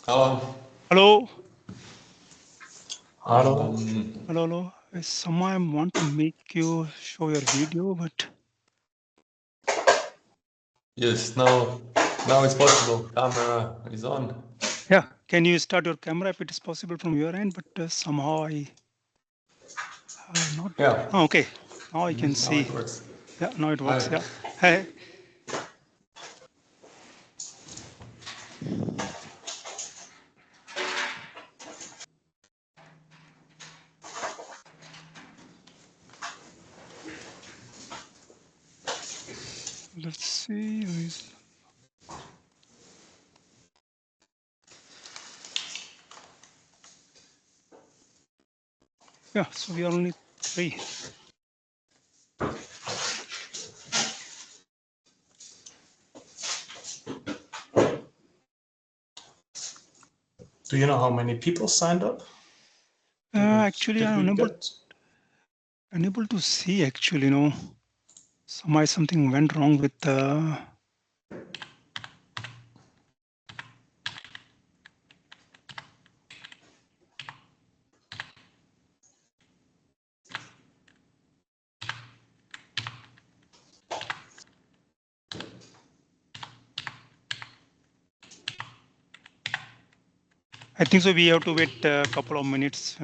Hello. Hello. Hello. Hello. Someone want to make you show your video, but Yes, now it's possible. Camera is on. yeah, can you start your camera if it is possible from your end? But somehow I not. Yeah. Oh, okay. Now I can Now see. it works. Yeah, now it works. Hi. Yeah. Hey. Let's see. Yeah, so we are only 3. Do you know how many people signed up? Actually, Did I'm we unable to see. Actually, somehow something went wrong with the. I think so. We have to wait a couple of minutes.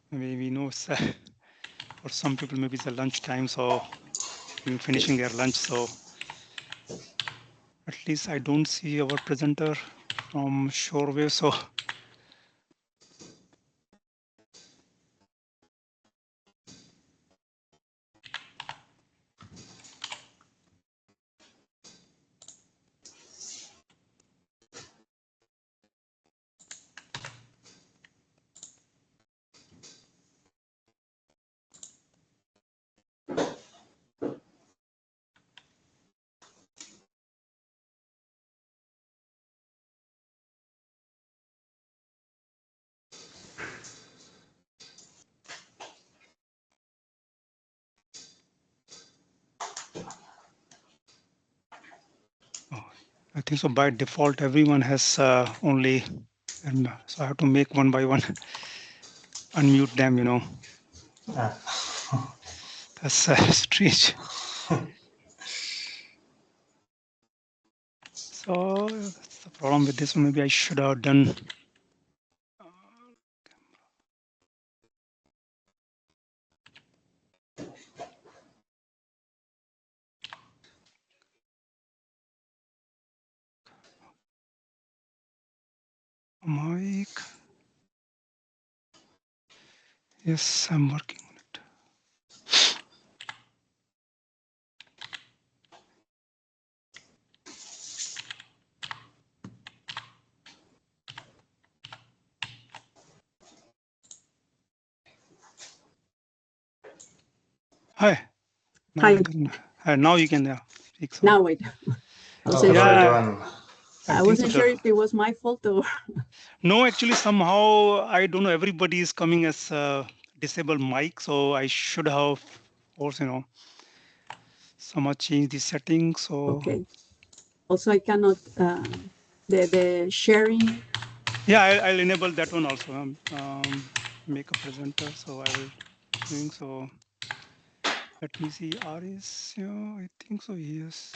Maybe we know for some people maybe it's a lunch time, so finishing their lunch. So at least I don't see our presenter from Surewave. So I think so by default everyone has only, so I have to make one by one unmute them. That's strange. So that's the problem with this one. Maybe I should have done. Mic. Yes, I'm working on it. Hi. Now you can speak. So. Now wait. I wasn't sure if it was my fault or. No, actually, somehow I don't know. Everybody is coming as disabled mic, so I should have, of course, somehow change the settings. So okay. Also, I cannot the sharing. Yeah, I'll enable that one also. Make a presenter, so I will doing so. Let me see. Aris, I think so. Yes.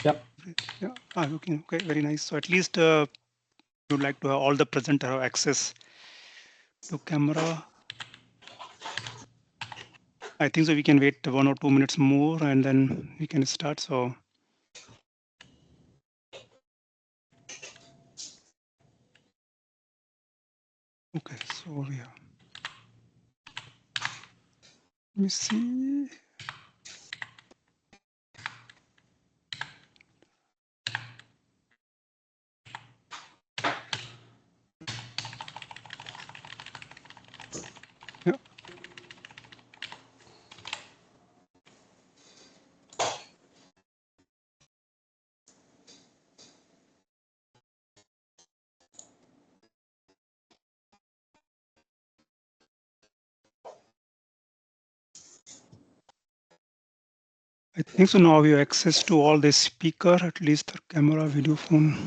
Yep. Yeah. Okay. Very nice. So at least you'd like to have all the presenter have access to camera. I think so. We can wait 1 or 2 minutes more, and then we can start. So. Okay. So yeah. Let me see. Yeah. I think so now we have access to all the speaker, at least the camera, video, phone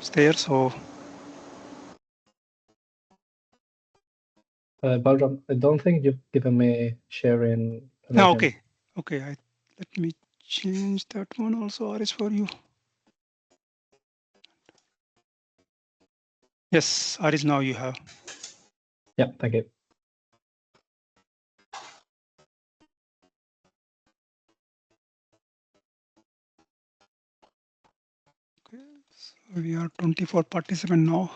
is there. So Balram, I don't think you've given me sharing permission. okay. Let me change that one also. Aris for you. Yes, Aris, now you have. Yeah, thank you. Okay, so we are 24 participants now.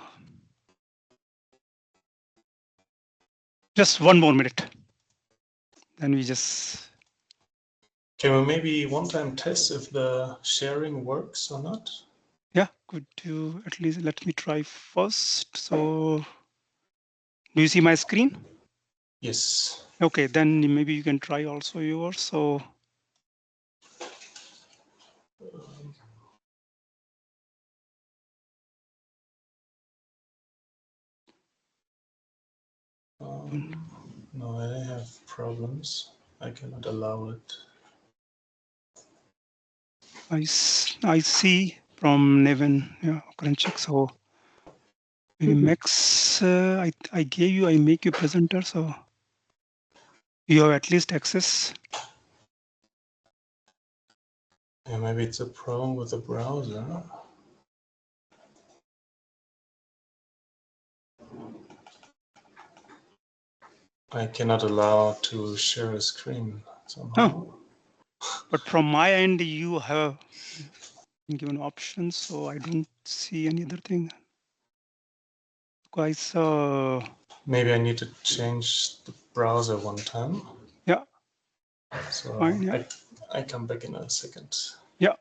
Just one more minute. Then we just. Can we maybe one time test if the sharing works or not? Yeah, could you at least let me try first? So do you see my screen? Yes. Okay, then maybe you can try also yours. So No, I have problems. I cannot allow it. I see from Nevin, yeah, Kranchik. So maybe Max, I gave you, I make you presenter. So you have at least access. Yeah, maybe it's a problem with the browser. I cannot allow to share a screen somehow. But from my end, you have given options, so I don't see any other thing. Guys, maybe I need to change the browser one time. Yeah. So Fine, yeah. I come back in a second. Yeah.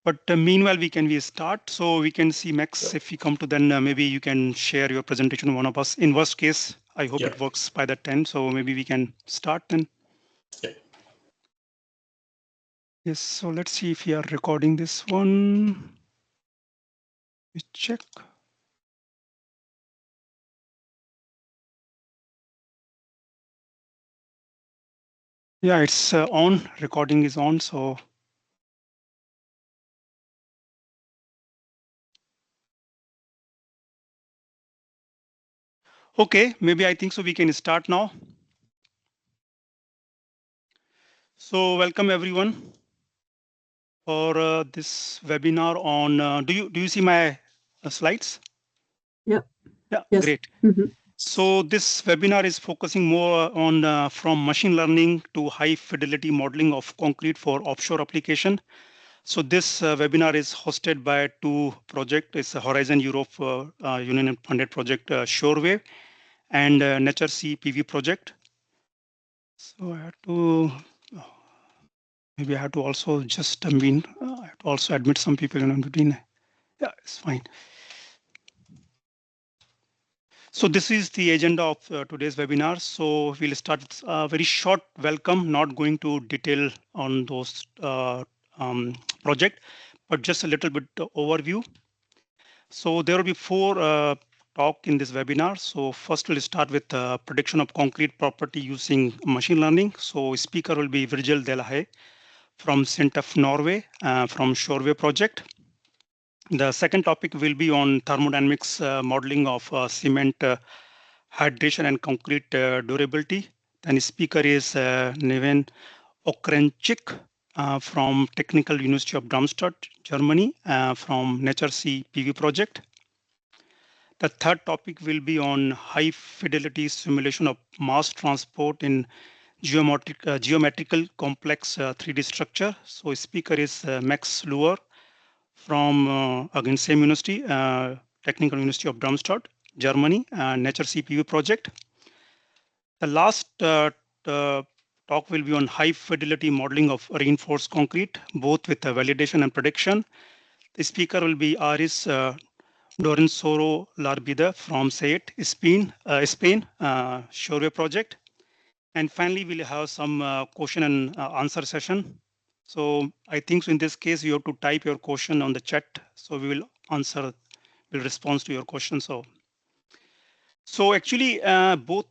But meanwhile, we start. So we can see Max. Yep. If we come to then maybe you can share your presentation, one of us. In worst case, I hope Yep. it works by that time. So maybe we can start then. Yep. Yes, so let's see if we are recording this one. We check. Yeah, it's on. Recording is on. So okay, maybe I think so we can start now. So welcome everyone for this webinar on. Do you see my slides? Yeah. Yeah, Yes. great. Mm-hmm. So this webinar is focusing more on from machine learning to high fidelity modeling of concrete for offshore application. So this webinar is hosted by two projects. It's a Horizon Europe Union funded project, Surewave, and Nature Sea PV project. So I had to, maybe I have to also just, I have to also admit some people in between. Yeah, it's fine. So this is the agenda of today's webinar. So we'll start with a very short welcome, not going to detail on those project, but just a little bit overview. So there will be four talk in this webinar. So first we'll start with prediction of concrete property using machine learning. So speaker will be Virgil Delahaye from SINTEF Norway from Surewave project. The second topic will be on thermodynamics modeling of cement hydration and concrete durability. Then speaker is Neven Okrenchik from Technical University of Darmstadt, Germany, from Nature Sea PV project. The third topic will be on high fidelity simulation of mass transport in geometrical complex 3D structure. So speaker is Max Luer from again same university, Technical University of Darmstadt, Germany, Nature Sea PV project. The last talk will be on high fidelity modeling of reinforced concrete, both with validation and prediction. The speaker will be Aris Dorensoro Larbida from SAIT, Spain, Surewave project. And finally, we'll have some question and answer session. So I think so in this case, you have to type your question on the chat. So we will answer, we'll respond to your question. So actually, both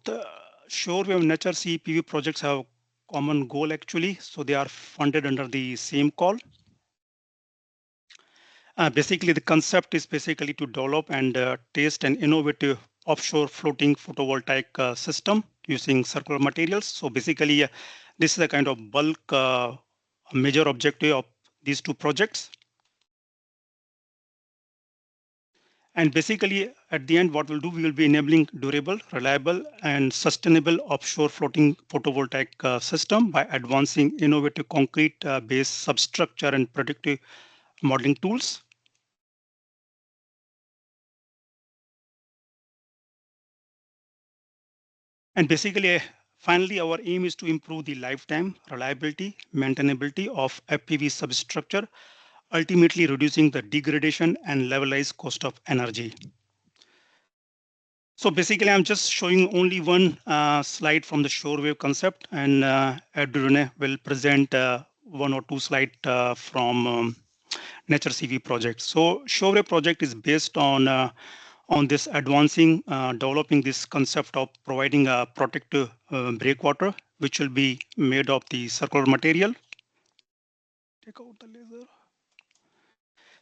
Surewave and Nature Sea PV projects have common goal actually. So they are funded under the same call. Basically, the concept is basically to develop and test an innovative offshore floating photovoltaic system using circular materials. So basically, this is a kind of bulk major objective of these two projects. And basically, at the end, what we'll do, we will be enabling durable, reliable, and sustainable offshore floating photovoltaic system by advancing innovative concrete-based substructure and predictive modeling tools. And basically, finally, our aim is to improve the lifetime, reliability, maintainability of FPV substructure, ultimately reducing the degradation and levelized cost of energy. So basically, I'm just showing only one slide from the Surewave concept, and Edurne will present one or two slides from Nature CV project. So Surewave project is based on this advancing, developing this concept of providing a protective breakwater, which will be made of the circular material. Take out the laser.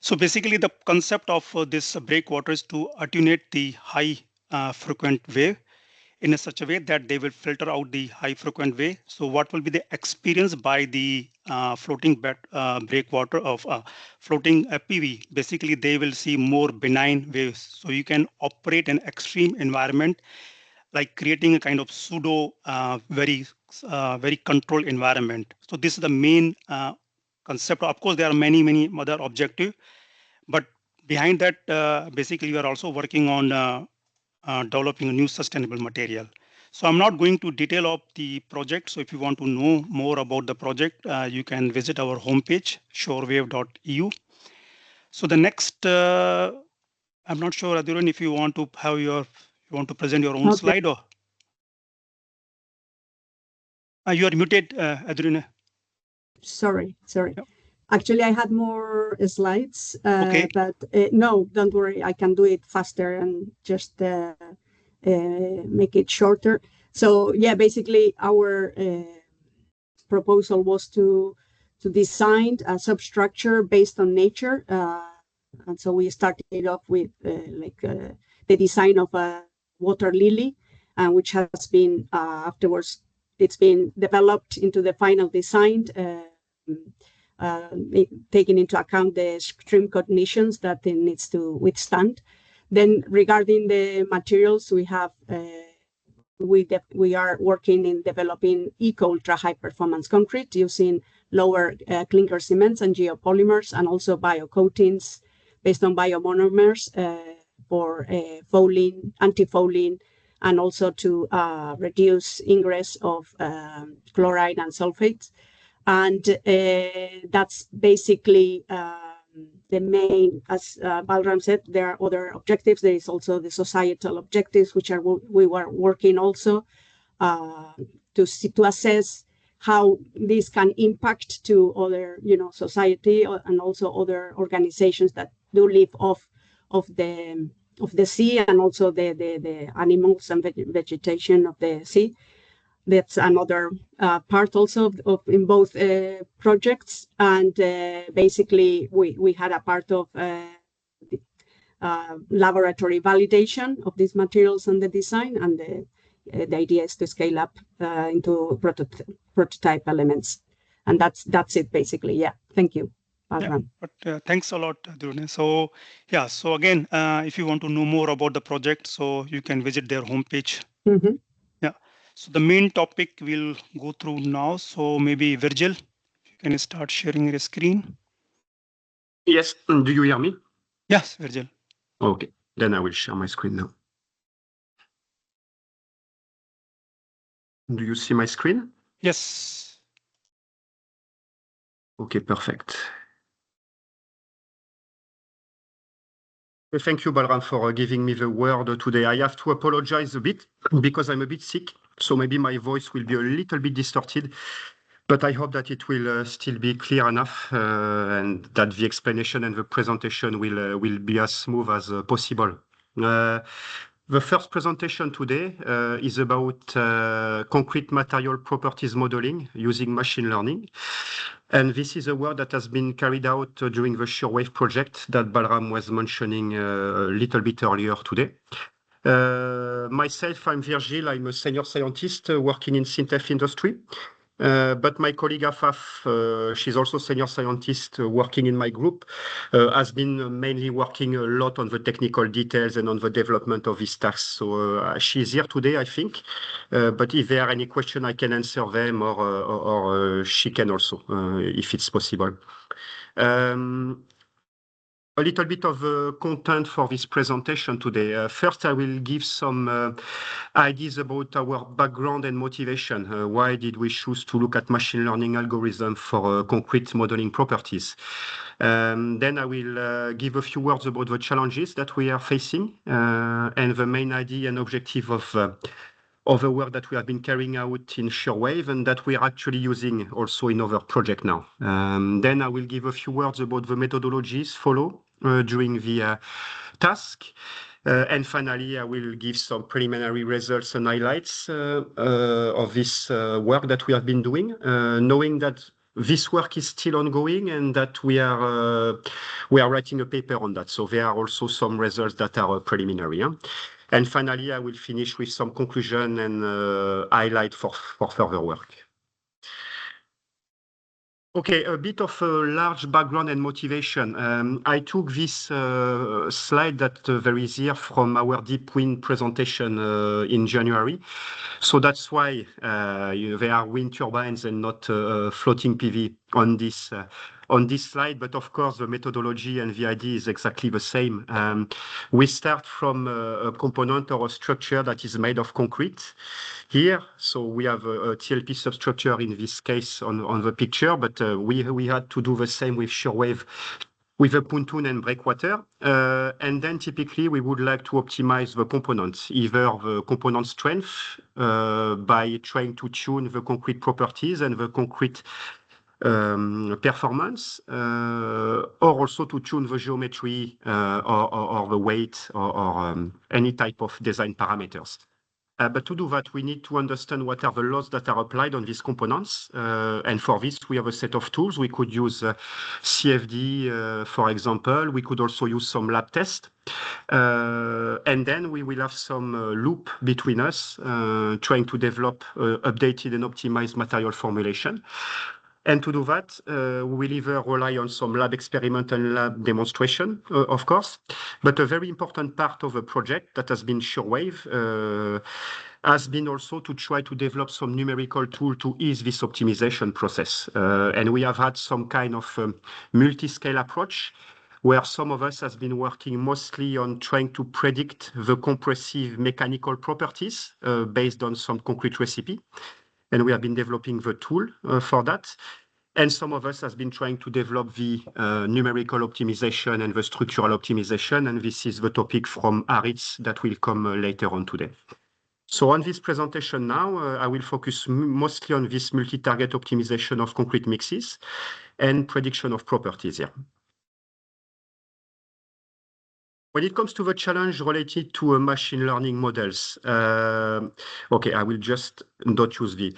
So basically, the concept of this breakwater is to attenuate the high frequent wave in such a way that they will filter out the high frequent wave. So what will be the experience by the floating breakwater of floating FPV? Basically, they will see more benign waves. So you can operate in extreme environment, like creating a kind of pseudo very controlled environment. So this is the main concept. Of course, there are many other objectives, but behind that, basically, we are also working on developing a new sustainable material. So I'm not going to detail of the project. So if you want to know more about the project, you can visit our homepage, surewave.eu. So the next, I'm not sure, Adhiran, if you want to have you want to present your own slide, or you are muted, Adhiran. Sorry. Yeah. Actually, I had more slides, Okay. but no, don't worry. I can do it faster and just make it shorter. So yeah, basically our proposal was to design a substructure based on nature, and so we started off with the design of a water lily, which has been afterwards it's been developed into the final design. Taking into account the extreme conditions that it needs to withstand. Then regarding the materials, we have we are working in developing eco-ultra high performance concrete using lower clinker cements and geopolymers, and also biocoatings based on biomonomers for fouling, anti-fouling, and also to reduce ingress of chloride and sulfates. And that's basically the main, as Balram said, there are other objectives. There is also the societal objectives, which are we were working also to assess how this can impact to other, society and also other organizations that do live off of the sea, and also the animals and vegetation of the sea. That's another part also of in both projects. And basically, we had a part of laboratory validation of these materials and the design, and the idea is to scale up into prototype elements. And that's it basically. Yeah, thank you. Yeah, but thanks a lot, Drune. So yeah, so again, if you want to know more about the project, so you can visit their homepage. Mm-hmm. Yeah. So the main topic we'll go through now. So maybe Virgil, you can start sharing your screen. Yes. Do you hear me? Yes, Virgil. Okay. Then I will share my screen now. Do you see my screen? Yes. Okay, perfect. Thank you, Balram, for giving me the word today. I have to apologize a bit because I'm a bit sick, so maybe my voice will be a little bit distorted, but I hope that it will still be clear enough and that the explanation and the presentation will be as smooth as possible. The first presentation today is about concrete material properties modeling using machine learning. And this is a work that has been carried out during the Surewave project that Balram was mentioning a little bit earlier today. Myself, I'm Virgil. I'm a senior scientist working in Syntef industry. But my colleague Afaf, she's also senior scientist working in my group, has been mainly working a lot on the technical details and on the development of these tasks. So she's here today, I think. But if there are any questions, I can answer them, or she can also, if it's possible. A little bit of content for this presentation today. First, I will give some ideas about our background and motivation. Why did we choose to look at machine learning algorithm for concrete modeling properties? Then I will give a few words about the challenges that we are facing and the main idea and objective of the work that we have been carrying out in Surewave and that we are actually using also in other projects now. Then I will give a few words about the methodologies followed during the task. And finally, I will give some preliminary results and highlights of this work that we have been doing, knowing that this work is still ongoing and that we are writing a paper on that. So there are also some results that are preliminary. And finally, I will finish with some conclusion and highlight for further work. Okay, a bit of a large background and motivation. I took this slide that there is here from our Deep Wind presentation in January. So that's why there are wind turbines and not floating PV on this slide. But of course, the methodology and the idea is exactly the same. We start from a component or a structure that is made of concrete here. So we have a TLP substructure in this case on the picture, but we had to do the same with Surewave with a pontoon and breakwater. And then typically we would like to optimize the components, either the component strength by trying to tune the concrete properties and the concrete performance, or also to tune the geometry or the weight or any type of design parameters. But to do that, we need to understand what are the laws that are applied on these components. And for this, we have a set of tools. We could use CFD, for example. We could also use some lab tests. And then we will have some loop between us, trying to develop updated and optimized material formulation. And to do that, we will either rely on some lab experiment and lab demonstration, of course. But a very important part of the project that has been Surewave has been also to try to develop some numerical tool to ease this optimization process. And we have had some kind of multi-scale approach where some of us has been working mostly on trying to predict the compressive mechanical properties based on some concrete recipe. And we have been developing the tool for that. And some of us has been trying to develop the numerical optimization and the structural optimization. And this is the topic from Aritz that will come later on today. So on this presentation now, I will focus mostly on this multi-target optimization of concrete mixes and prediction of properties here. When it comes to the challenge related to machine learning models, okay, I will just not use the.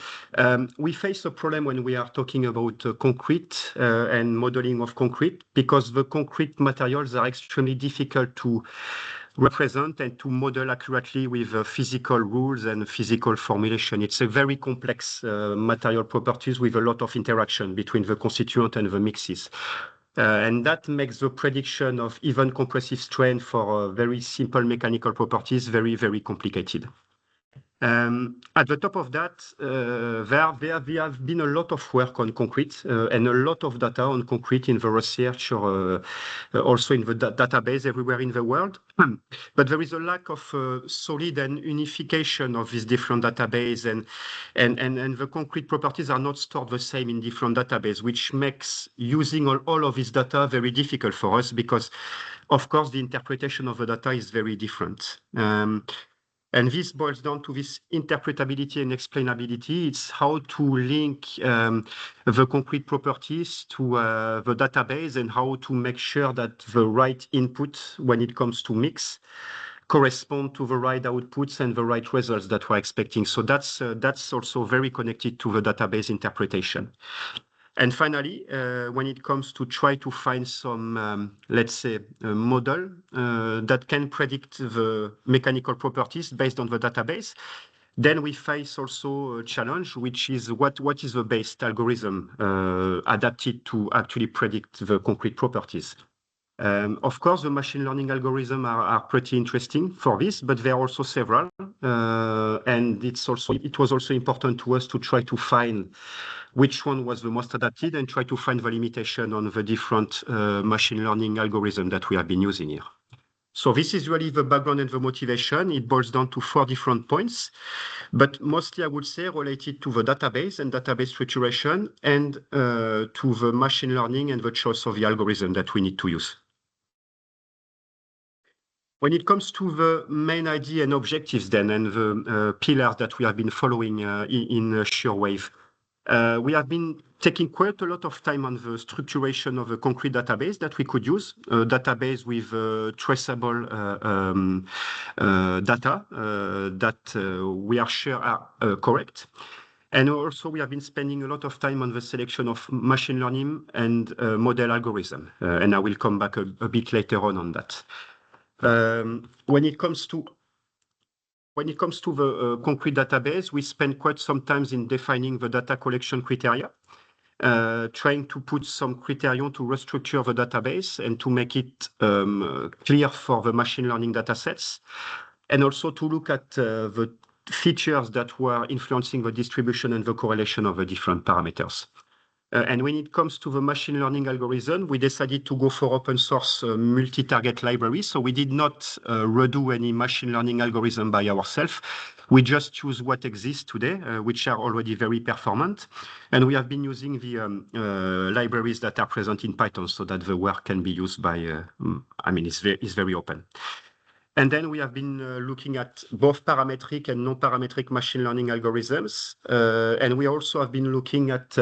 We face a problem when we are talking about concrete and modeling of concrete, because the concrete materials are extremely difficult to represent and to model accurately with physical rules and physical formulation. It's a very complex material properties with a lot of interaction between the constituent and the mixes. And that makes the prediction of even compressive strength for very simple mechanical properties very, very complicated. At the top of that, there have been a lot of work on concrete and a lot of data on concrete in the research or also in the database everywhere in the world. But there is a lack of solid and unification of these different databases, and the concrete properties are not stored the same in different databases, which makes using all of this data very difficult for us because, of course, the interpretation of the data is very different. And this boils down to this interpretability and explainability. It's how to link the concrete properties to the database and how to make sure that the right input when it comes to mix correspond to the right outputs and the right results that we're expecting. So that's also very connected to the database interpretation. And finally, when it comes to try to find some, let's say, a model that can predict the mechanical properties based on the database, then we face also a challenge, which is what is the best algorithm adapted to actually predict the concrete properties. Of course, the machine learning algorithms are pretty interesting for this, but there are also several, and it was also important to us to try to find which one was the most adapted and try to find the limitation on the different machine learning algorithms that we have been using here. So this is really the background and the motivation. It boils down to 4 different points, but mostly I would say related to the database and database structuration and to the machine learning and the choice of the algorithm that we need to use. When it comes to the main idea and objectives then, and the pillars that we have been following in Surewave, we have been taking quite a lot of time on the structuration of a concrete database that we could use, a database with traceable data that we are sure are correct. And also we have been spending a lot of time on the selection of machine learning and model algorithm. And I will come back a bit later on that. When it comes to the concrete database, we spend quite some time in defining the data collection criteria, trying to put some criterion to restructure the database and to make it clear for the machine learning data sets, and also to look at the features that were influencing the distribution and the correlation of the different parameters. And when it comes to the machine learning algorithm, we decided to go for open source multi-target libraries. So we did not redo any machine learning algorithm by ourselves. We just choose what exists today, which are already very performant. And we have been using the libraries that are present in Python so that the work can be used by, it's very open. And then we have been looking at both parametric and non-parametric machine learning algorithms. And we also have been looking at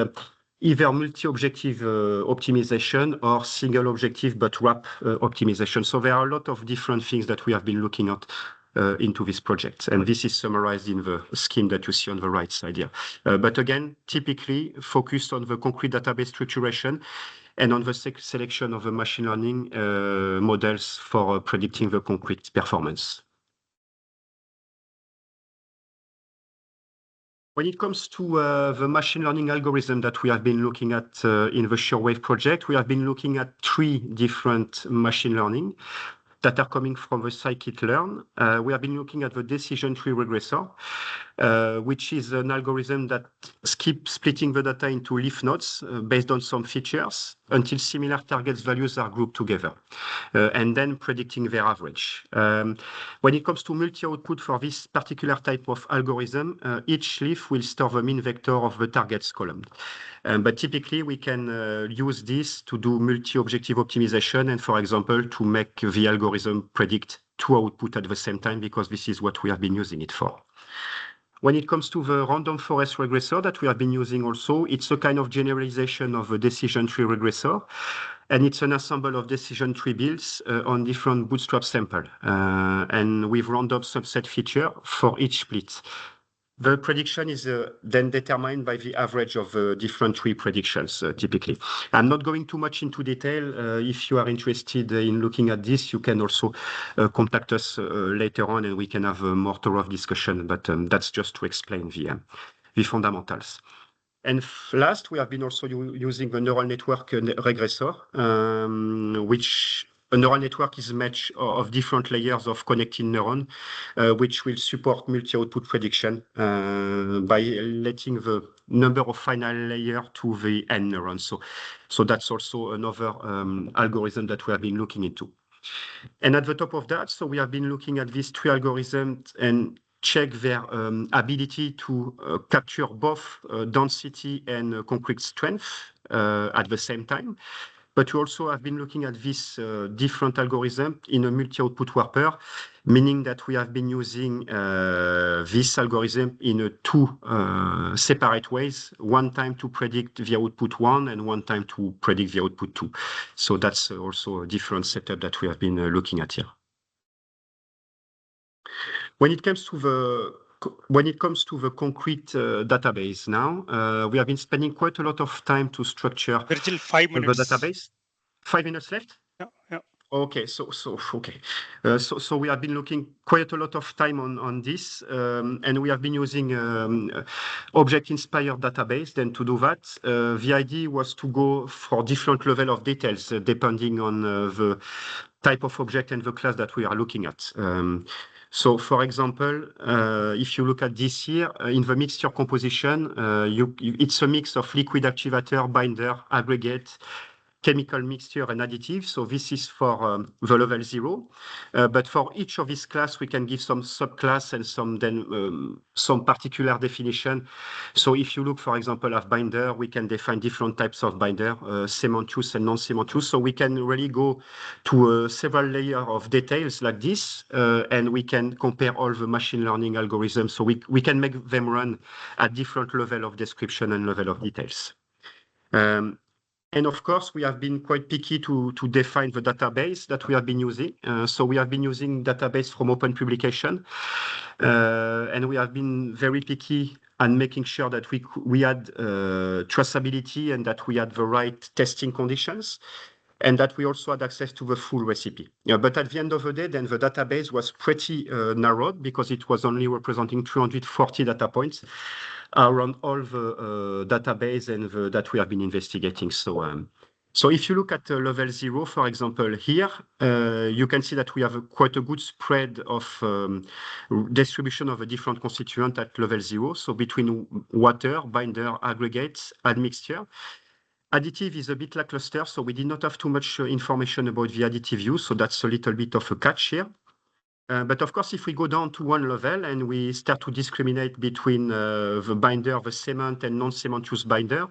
either multi-objective optimization or single objective but wrap optimization. So there are a lot of different things that we have been looking at into this project. And this is summarized in the scheme that you see on the right side here. But again, typically focused on the concrete database structuration and on the selection of the machine learning models for predicting the concrete performance. When it comes to the machine learning algorithm that we have been looking at in the Surewave project, we have been looking at 3 different machine learning that are coming from the scikit-learn. We have been looking at the decision tree regressor, which is an algorithm that keeps splitting the data into leaf nodes based on some features until similar targets values are grouped together, and then predicting their average. When it comes to multi-output for this particular type of algorithm, each leaf will store the mean vector of the targets column. But typically, we can use this to do multi-objective optimization and, for example, to make the algorithm predict 2 outputs at the same time, because this is what we have been using it for. When it comes to the random forest regressor that we have been using also, it's a kind of generalization of a decision tree regressor, and it's an ensemble of decision tree builds on different bootstrap samples, and with random subset feature for each split. The prediction is then determined by the average of different tree predictions, typically. I'm not going too much into detail. If you are interested in looking at this, you can also contact us later on and we can have a more thorough discussion, but that's just to explain the fundamentals. And last, we have been also using the neural network regressor, which a neural network is a match of different layers of connected neuron, which will support multi-output prediction by letting the number of final layers to the n neurons. So that's also another algorithm that we have been looking into. And at the top of that, so we have been looking at these 3 algorithms and check their ability to capture both density and concrete strength at the same time. But we also have been looking at this different algorithm in a multi-output wrapper, meaning that we have been using this algorithm in 2 separate ways, one time to predict the output 1 and one time to predict the output 2. So that's also a different setup that we have been looking at here. When it comes to the concrete database now, we have been spending quite a lot of time to structure Virgil, 5 the minutes. database. 5 minutes left? Yeah. Okay, so we have been looking quite a lot of time on this, and we have been using object-inspired database. Then to do that, the idea was to go for different level of details depending on the type of object and the class that we are looking at. So, for example, if you look at this here, in the mixture composition, it's a mix of liquid activator, binder, aggregate, chemical mixture and additive. So this is for the level 0. But for each of these class, we can give some subclass and some particular definition. So if you look, for example, at binder, we can define different types of binder, cementitious and non-cementitious. So we can really go to several layers of details like this, and we can compare all the machine learning algorithms. So we can make them run at different level of description and level of details. And of course, we have been quite picky to define the database that we have been using. So we have been using database from open publication, and we have been very picky and making sure that we had traceability and that we had the right testing conditions, and that we also had access to the full recipe. But at the end of the day, then the database was pretty narrowed because it was only representing 340 data points around all the database and that we have been investigating. So if you look at level 0, for example, here, you can see that we have quite a good spread of distribution of a different constituent at level 0. So between water, binder, aggregates, admixture. Additive is a bit lackluster, so we did not have too much information about the additive use. So that's a little bit of a catch here. But of course, if we go down to one level and we start to discriminate between the binder, the cement and non-cementitious binder,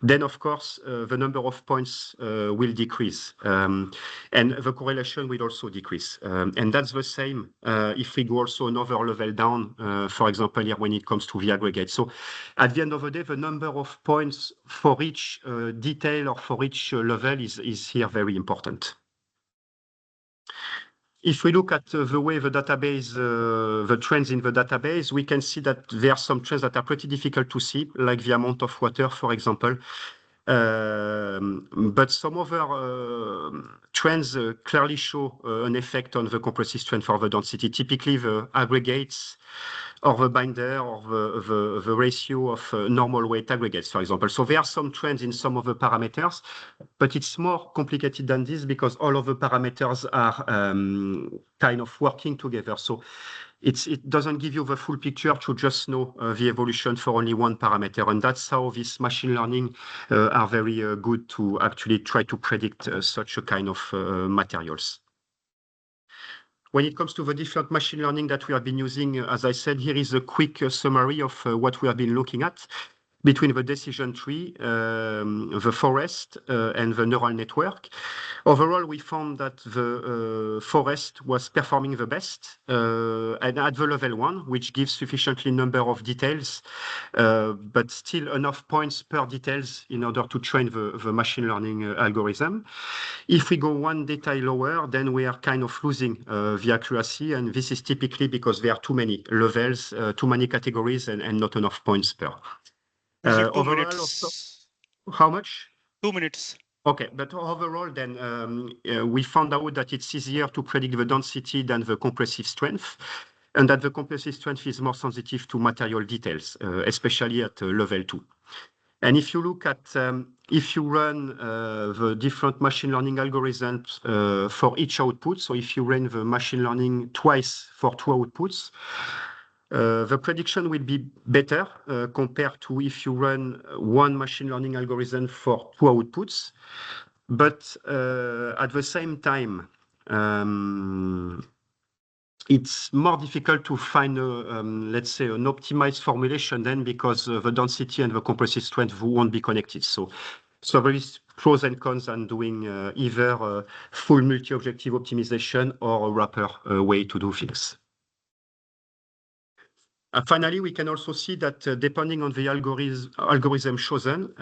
then of course the number of points will decrease, and the correlation will also decrease. And that's the same if we go also another level down, for example, here when it comes to the aggregate. So at the end of the day, the number of points for each detail or for each level is here very important. If we look at the way the database, the trends in the database, we can see that there are some trends that are pretty difficult to see, like the amount of water, for example. But some other trends clearly show an effect on the compressive strength for the density. Typically, the aggregates or the binder or the ratio of normal weight aggregates, for example. So there are some trends in some of the parameters, but it's more complicated than this because all of the parameters are kind of working together. So it doesn't give you the full picture to just know the evolution for only one parameter. And that's how this machine learning are very good to actually try to predict such a kind of materials. When it comes to the different machine learning that we have been using, as I said, here is a quick summary of what we have been looking at between the decision tree, the forest, and the neural network. Overall, we found that the forest was performing the best and at the level 1, which gives sufficiently number of details, but still enough points per details in order to train the machine learning algorithm. If we go one detail lower, then we are kind of losing the accuracy, and this is typically because there are too many levels, too many categories, and not enough points per. Overall, also, how much? 2 minutes. Okay, but overall, then we found out that it's easier to predict the density than the compressive strength, and that the compressive strength is more sensitive to material details, especially at level 2. And if you look at, if you run the different machine learning algorithms for each output, so if you run the machine learning twice for 2 outputs, the prediction will be better compared to if you run one machine learning algorithm for 2 outputs. But at the same time, it's more difficult to find, let's say, an optimized formulation then because the density and the compressive strength won't be connected. So there is pros and cons on doing either full multi-objective optimization or a wrapper way to do things. Finally, we can also see that depending on the algorithm chosen,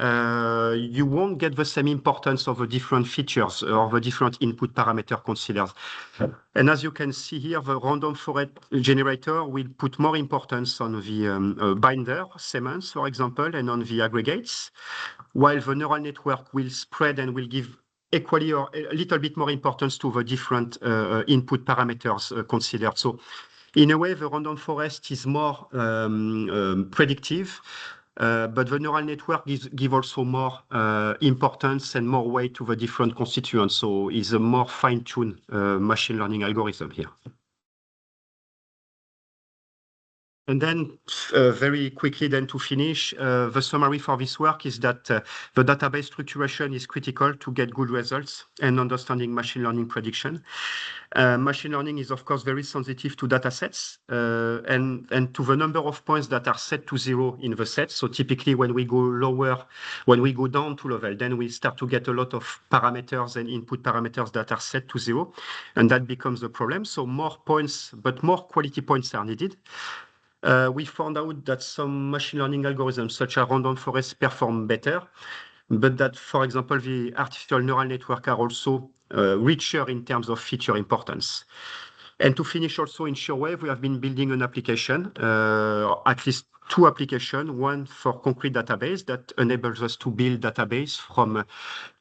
you won't get the same importance of the different features or the different input parameter considered. And as you can see here, the random forest generator will put more importance on the binder segments, for example, and on the aggregates, while the neural network will spread and will give equally or a little bit more importance to the different input parameters considered. So in a way, the random forest is more predictive, but the neural network gives also more importance and more weight to the different constituents. So it's a more fine-tuned machine learning algorithm here. And then very quickly then to finish, the summary for this work is that the database structuration is critical to get good results and understanding machine learning prediction. Machine learning is, of course, very sensitive to data sets and to the number of points that are set to 0 in the set. So typically when we go lower, when we go down to level, then we start to get a lot of parameters and input parameters that are set to 0. And that becomes a problem. So more points, but more quality points are needed. We found out that some machine learning algorithms, such as random forest, perform better, but that, for example, the artificial neural network are also richer in terms of feature importance. And to finish also in Surewave, we have been building an application, at least 2 applications, one for concrete database that enables us to build database from a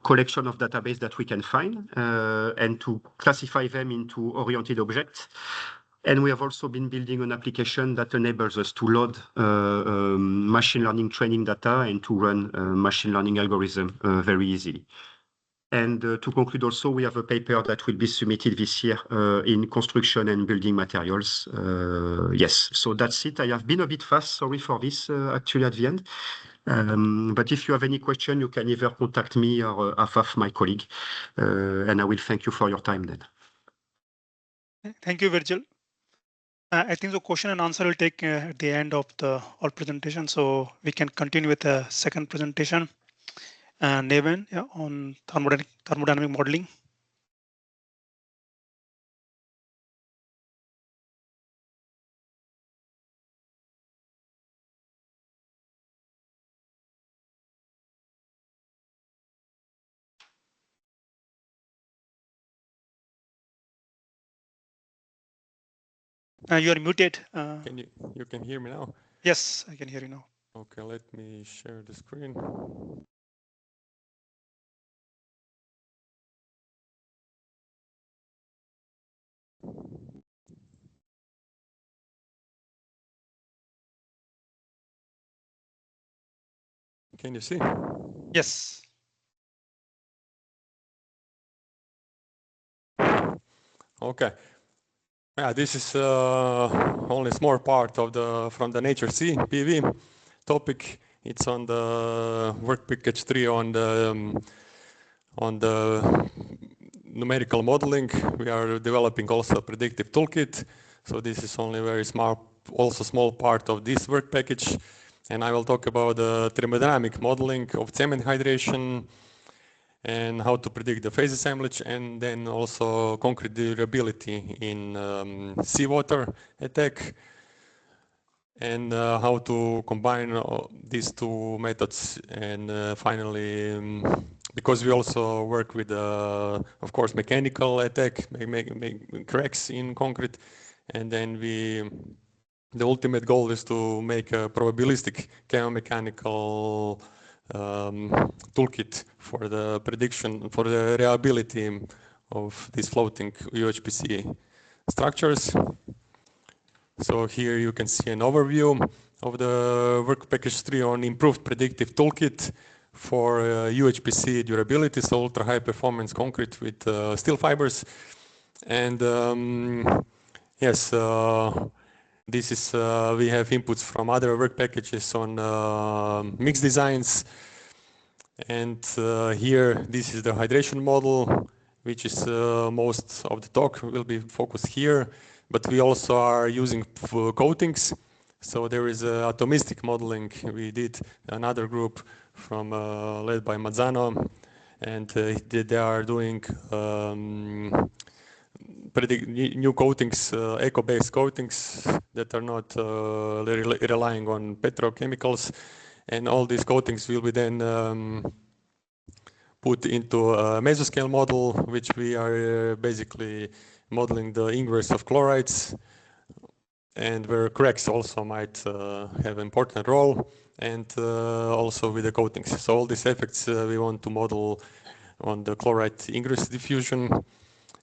collection of database that we can find and to classify them into oriented objects. And we have also been building an application that enables us to load machine learning training data and to run machine learning algorithm very easily. And to conclude also, we have a paper that will be submitted this year in construction and building materials. Yes, so that's it. I have been a bit fast, sorry for this actually at the end. But if you have any question, you can either contact me or Afaf, my colleague. And I will thank you for your time then. Thank you, Virgil. I think the question and answer will take at the end of the all presentation, so we can continue with the second presentation. Neven, yeah, on thermodynamic modeling. You are muted. You can hear me now? Yes, I can hear you now. Okay, let me share the screen. Can you see? Yes. Okay. Yeah, this is only a small part of from the Nature C PV topic. It's on the work package 3 on the numerical modeling. We are developing also a predictive toolkit. So this is only very small part of this work package. And I will talk about the thermodynamic modeling of cement hydration and how to predict the phase assemblage, and then also concrete durability in seawater attack, and how to combine these 2 methods. And finally, because we also work with, of course, mechanical attack, make cracks in concrete, and then the ultimate goal is to make a probabilistic chemomechanical toolkit for the prediction, for the reliability of these floating UHPC structures. So here you can see an overview of the work package 3 on improved predictive toolkit for UHPC durability, so ultra high performance concrete with steel fibers. And yes, this is, we have inputs from other work packages on mixed designs. And here, this is the hydration model, which is most of the talk will be focused here. But we also are using coatings. So there is atomistic modeling. We did another group from led by Mazzano, and they are doing predict new coatings, eco-based coatings that are not relying on petrochemicals, and all these coatings will be then put into a mesoscale model, which we are basically modeling the ingress of chlorides, and where cracks also might have an important role, and also with the coatings. So all these effects we want to model on the chloride ingress diffusion,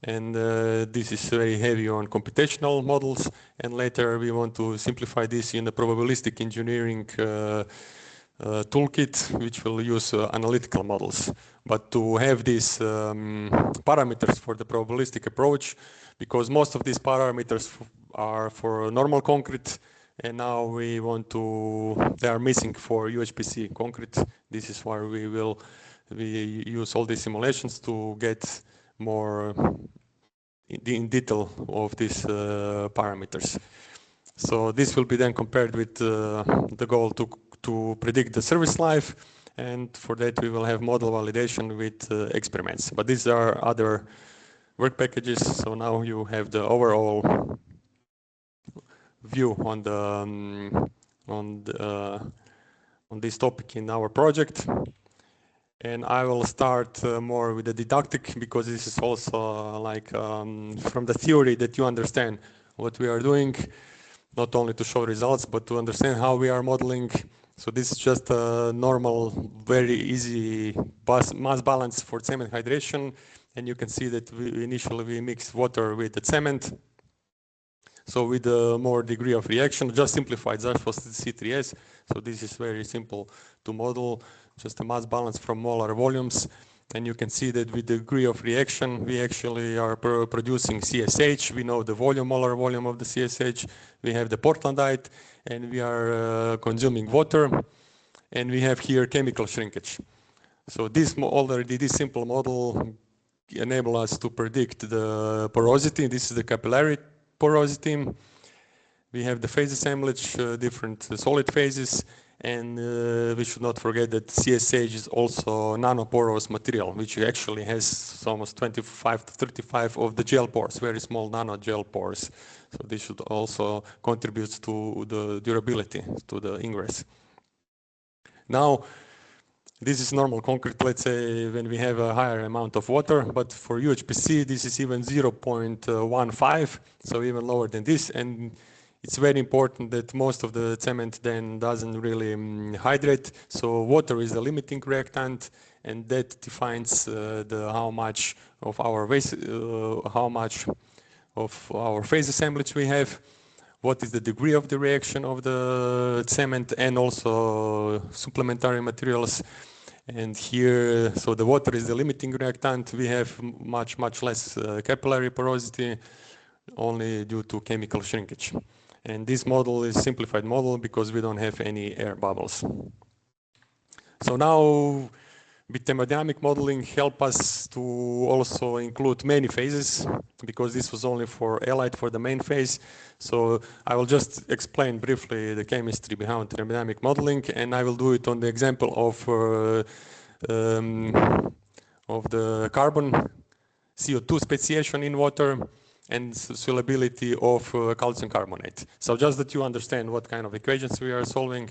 and this is very heavy on computational models, and later we want to simplify this in a probabilistic engineering toolkit, which will use analytical models. But to have these parameters for the probabilistic approach, because most of these parameters are for normal concrete, and now we want to, they are missing for UHPC concrete. This is why we use all these simulations to get more in detail of these parameters. So this will be then compared with the goal to predict the service life, and for that we will have model validation with experiments. But these are other work packages, so now you have the overall view on this topic in our project. And I will start more with the didactic, because this is also like from the theory that you understand what we are doing, not only to show results, but to understand how we are modeling. So this is just a normal, very easy mass balance for cement hydration. And you can see that initially we mix water with the cement. So with more degree of reaction, just simplified just for C3S. So this is very simple to model, just a mass balance from molar volumes. And you can see that with the degree of reaction, we actually are producing CSH. We know the molar volume of the CSH. We have the Portlandite, and we are consuming water. And we have here chemical shrinkage. So this simple model enable us to predict the porosity. This is the capillary porosity. We have the phase assemblage, different solid phases, and we should not forget that CSH is also nanoporous material, which actually has almost 25 to 35 of the gel pores, very small nano gel pores. So this should also contribute to the durability, to the ingress. Now, this is normal concrete, let's say, when we have a higher amount of water, but for UHPC, this is even 0.15, so even lower than this. And it's very important that most of the cement then doesn't really hydrate. So water is the limiting reactant, and that defines how much of our phase assemblage we have, what is the degree of the reaction of the cement, and also supplementary materials. And here, so the water is the limiting reactant. We have much less capillary porosity, only due to chemical shrinkage. And this model is simplified model because we don't have any air bubbles. So now, with thermodynamic modeling help us to also include many phases, because this was only for halide for the main phase. So I will just explain briefly the chemistry behind thermodynamic modeling, and I will do it on the example of the carbon CO2 speciation in water and solubility of calcium carbonate. So just that you understand what kind of equations we are solving.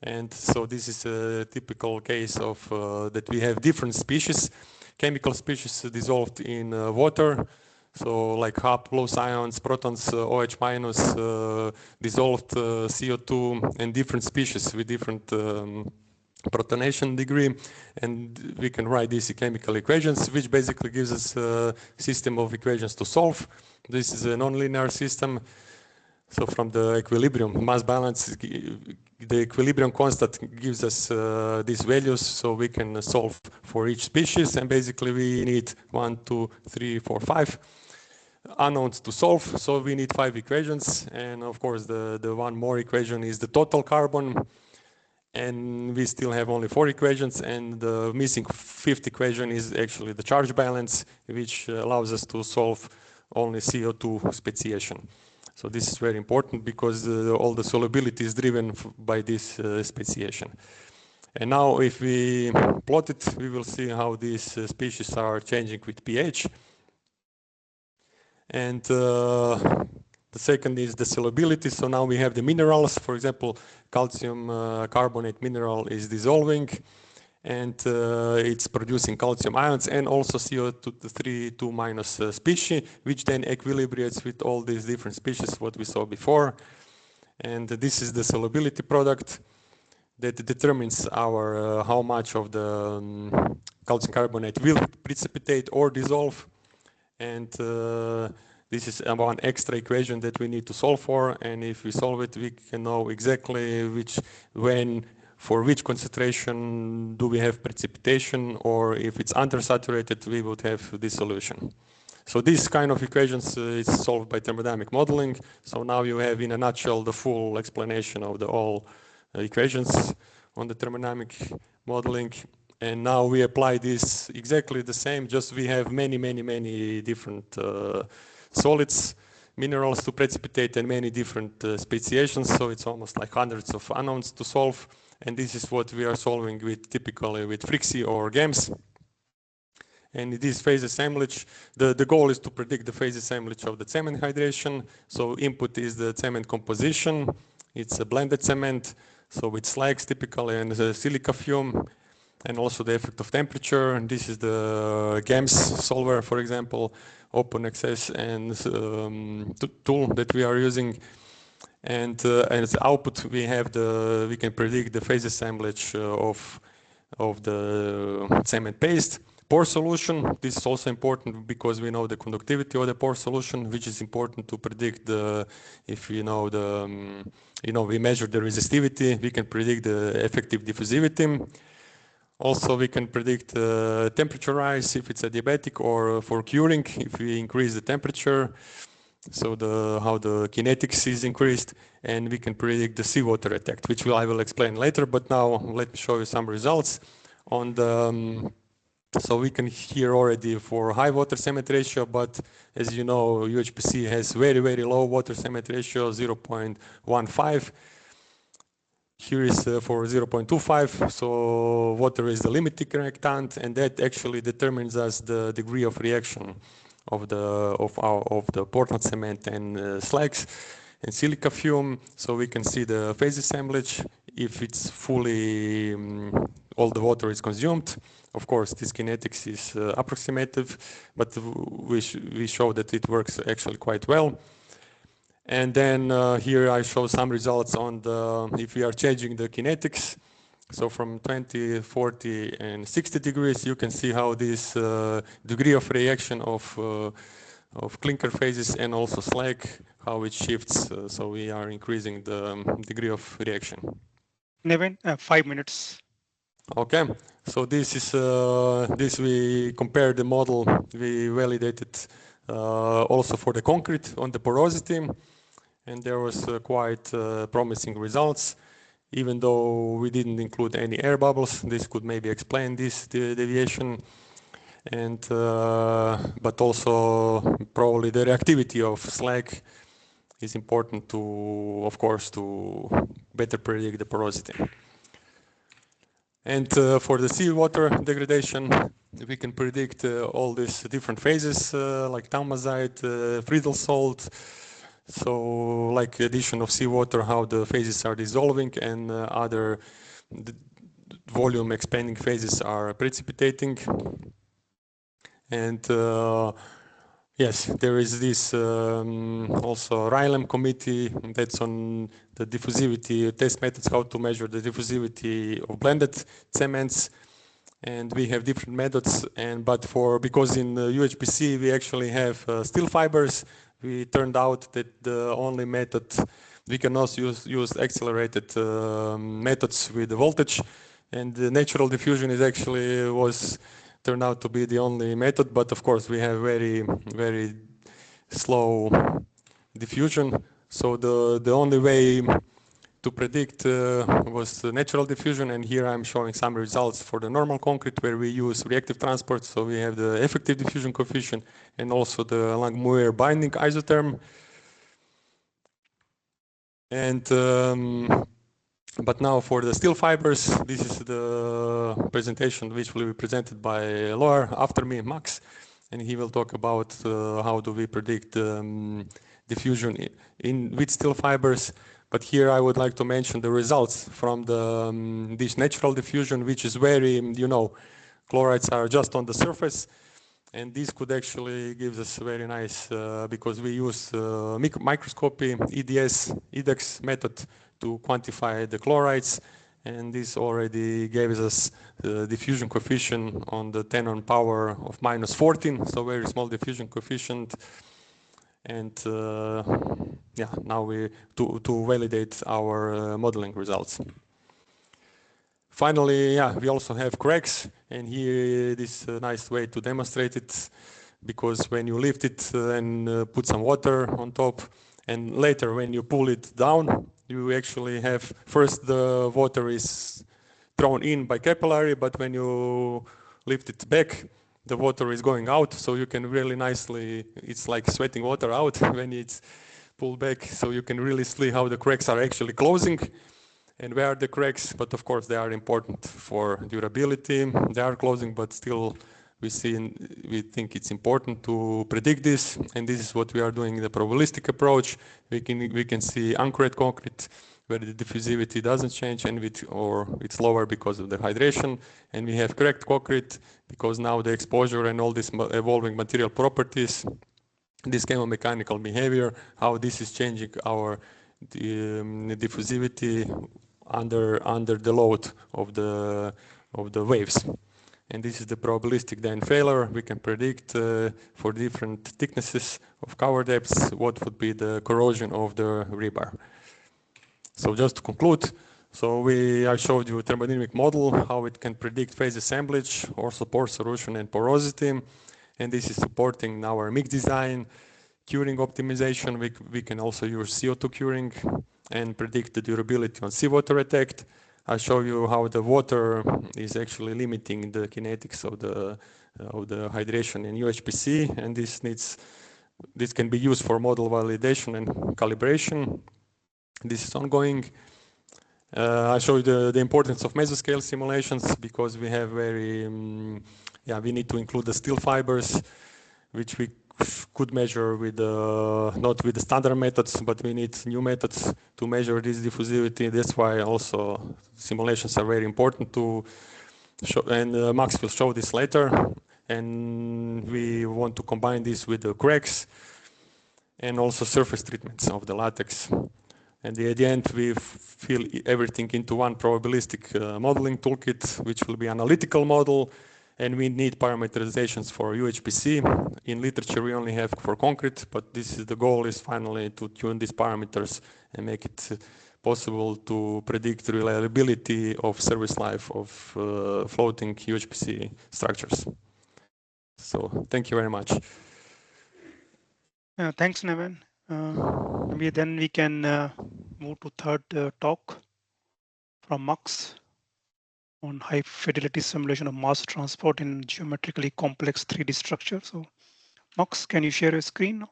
And so this is a typical case of that we have different species, chemical species dissolved in water. So like Hb plus ions, protons, OH minus, dissolved CO2, and different species with different protonation degree. And we can write these chemical equations, which basically gives us a system of equations to solve. This is a nonlinear system. So from the equilibrium mass balance, the equilibrium constant gives us these values, so we can solve for each species. And basically we need 1, 2, 3, 4, 5 unknowns to solve. So we need 5 equations. And of course the one more equation is the total carbon. And we still have only 4 equations, and the missing 5th equation is actually the charge balance, which allows us to solve only CO2 speciation. So this is very important because all the solubility is driven by this speciation. And now if we plot it, we will see how these species are changing with pH. And the second is the solubility. So now we have the minerals. For example, calcium carbonate mineral is dissolving, and it's producing calcium ions and also CO2 minus species, which then equilibrates with all these different species what we saw before. And this is the solubility product that determines our how much of the calcium carbonate will precipitate or dissolve. And this is one extra equation that we need to solve for. And if we solve it, we can know exactly for which concentration do we have precipitation, or if it's undersaturated, we would have this solution. So this kind of equations is solved by thermodynamic modeling. So now you have, in a nutshell, the full explanation of the all equations on the thermodynamic modeling. And now we apply this exactly the same, just we have many different solids, minerals to precipitate, and many different speciations. So it's almost like hundreds of unknowns to solve. And this is what we are solving with typically with Frixie or GAMS. And in this phase assemblage, the goal is to predict the phase assemblage of the cement hydration. So input is the cement composition. It's a blended cement, so with slags typically and the silica fume, and also the effect of temperature. And this is the GAMS solver, for example, open access and tool that we are using. And as output, we can predict the phase assemblage of the cement paste. Pore solution, this is also important because we know the conductivity of the pore solution, which is important to predict if we know we measure the resistivity, we can predict the effective diffusivity. Also, we can predict temperature rise if it's adiabatic, or for curing if we increase the temperature. So how the kinetics is increased, and we can predict the seawater effect, which I will explain later. But now let me show you some results on the. So we can hear already for high water cement ratio, but as you know, UHPC has very low water cement ratio, 0.15. Here is for 0.25, so water is the limiting reactant, and that actually determines us the degree of reaction of the Portland cement and slags and silica fume. So we can see the phase assemblage if it's fully all the water is consumed. Of course, this kinetics is approximative, but we show that it works actually quite well. And then here I show some results on if we are changing the kinetics. So from 20, 40, and 60 degrees, you can see how this degree of reaction of clinker phases and also slag, how it shifts. So we are increasing the degree of reaction. Nevin, 5 minutes. Okay, so this is this we compare the model we validated also for the concrete on the porosity, and there was quite promising results. Even though we didn't include any air bubbles, this could maybe explain this deviation, and but also probably the reactivity of slag is important to, of course, to better predict the porosity. And for the seawater degradation, we can predict all these different phases like thaumasite, Friedel salt, so like addition of seawater, how the phases are dissolving, and other volume expanding phases are precipitating. And yes, there is this also RILEM committee that's on the diffusivity test methods, how to measure the diffusivity of blended cements. And we have different methods, because in UHPC we actually have steel fibers, we turned out that the only method, we can also use accelerated methods with the voltage, and the natural diffusion is actually turned out to be the only method, but of course we have very slow diffusion. So the only way to predict was the natural diffusion, and here I'm showing some results for the normal concrete where we use reactive transport. So we have the effective diffusion coefficient and also the Langmuir binding isotherm. And but now for the steel fibers, this is the presentation which will be presented by Loar after me, Max. and he will talk about how do we predict diffusion with steel fibers. But here I would like to mention the results from this natural diffusion, which is very, chlorides are just on the surface. And this could actually give us very nice, because we use microscopy, EDX method to quantify the chlorides. And this already gave us the diffusion coefficient on the 10 on power of -14, so very small diffusion coefficient. And yeah, now we to validate our modeling results. Finally, yeah, we also have cracks, and here this is a nice way to demonstrate it, because when you lift it and put some water on top, and later when you pull it down, you actually have first the water is thrown in by capillary, but when you lift it back, the water is going out, so you can really nicely, it's like sweating water out when it's pulled back, so you can really see how the cracks are actually closing and where are the cracks, but of course they are important for durability. They are closing, but still we think it's important to predict this, and this is what we are doing in the probabilistic approach. We can see anchored concrete where the diffusivity doesn't change and it's lower because of the hydration, and we have cracked concrete because now the exposure and all these evolving material properties, this chemomechanical behavior, how this is changing our diffusivity under the load of the waves. And this is the probabilistic then failure. We can predict for different thicknesses of cover depths what would be the corrosion of the rebar. So just to conclude, so I showed you a thermodynamic model, how it can predict phase assemblage, also pore solution and porosity, and this is supporting our mix design, curing optimization. We can also use CO2 curing and predict the durability on seawater attack. I show you how the water is actually limiting the kinetics of the hydration in UHPC, and this can be used for model validation and calibration. This is ongoing. I show you the importance of mesoscale simulations, because we have we need to include the steel fibers, which we could measure with not with the standard methods, but we need new methods to measure this diffusivity. That's why also simulations are very important to show, and Max will show this later. And we want to combine this with the cracks and also surface treatments of the latex. And at the end, we fill everything into one probabilistic modeling toolkit, which will be analytical model. And we need parameterizations for UHPC. In literature, we only have for concrete, but the goal is finally to tune these parameters and make it possible to predict the reliability of service life of floating UHPC structures. So thank you very much. Thanks, Neven. Maybe then we can move to third talk from Max on high fidelity simulation of mass transport in geometrically complex 3D structure. So Max, can you share your screen now?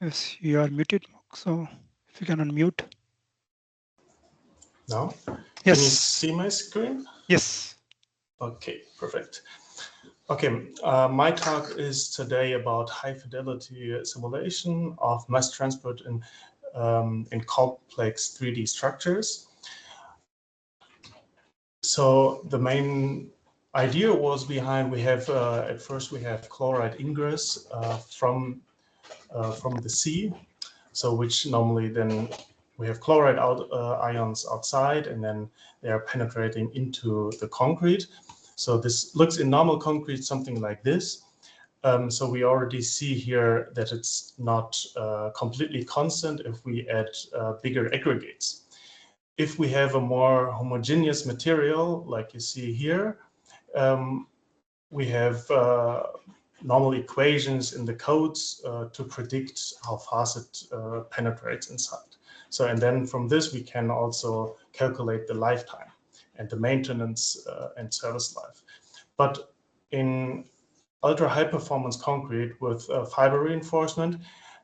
Yes, you are muted, Max. So if you can unmute. Now? Yes. Can you see my screen? Yes. Okay, perfect. Okay, my talk is today about high fidelity simulation of mass transport in complex 3D structures. So the main idea was behind, we have at first we have chloride ingress from the sea, so which normally then we have chloride ions outside, and then they are penetrating into the concrete. So this looks in normal concrete something like this. So we already see here that it's not completely constant if we add bigger aggregates. If we have a more homogeneous material, like you see here, we have normal equations in the codes to predict how fast it penetrates inside. So, and then from this, we can also calculate the lifetime and the maintenance and service life. But in ultra high performance concrete with fiber reinforcement,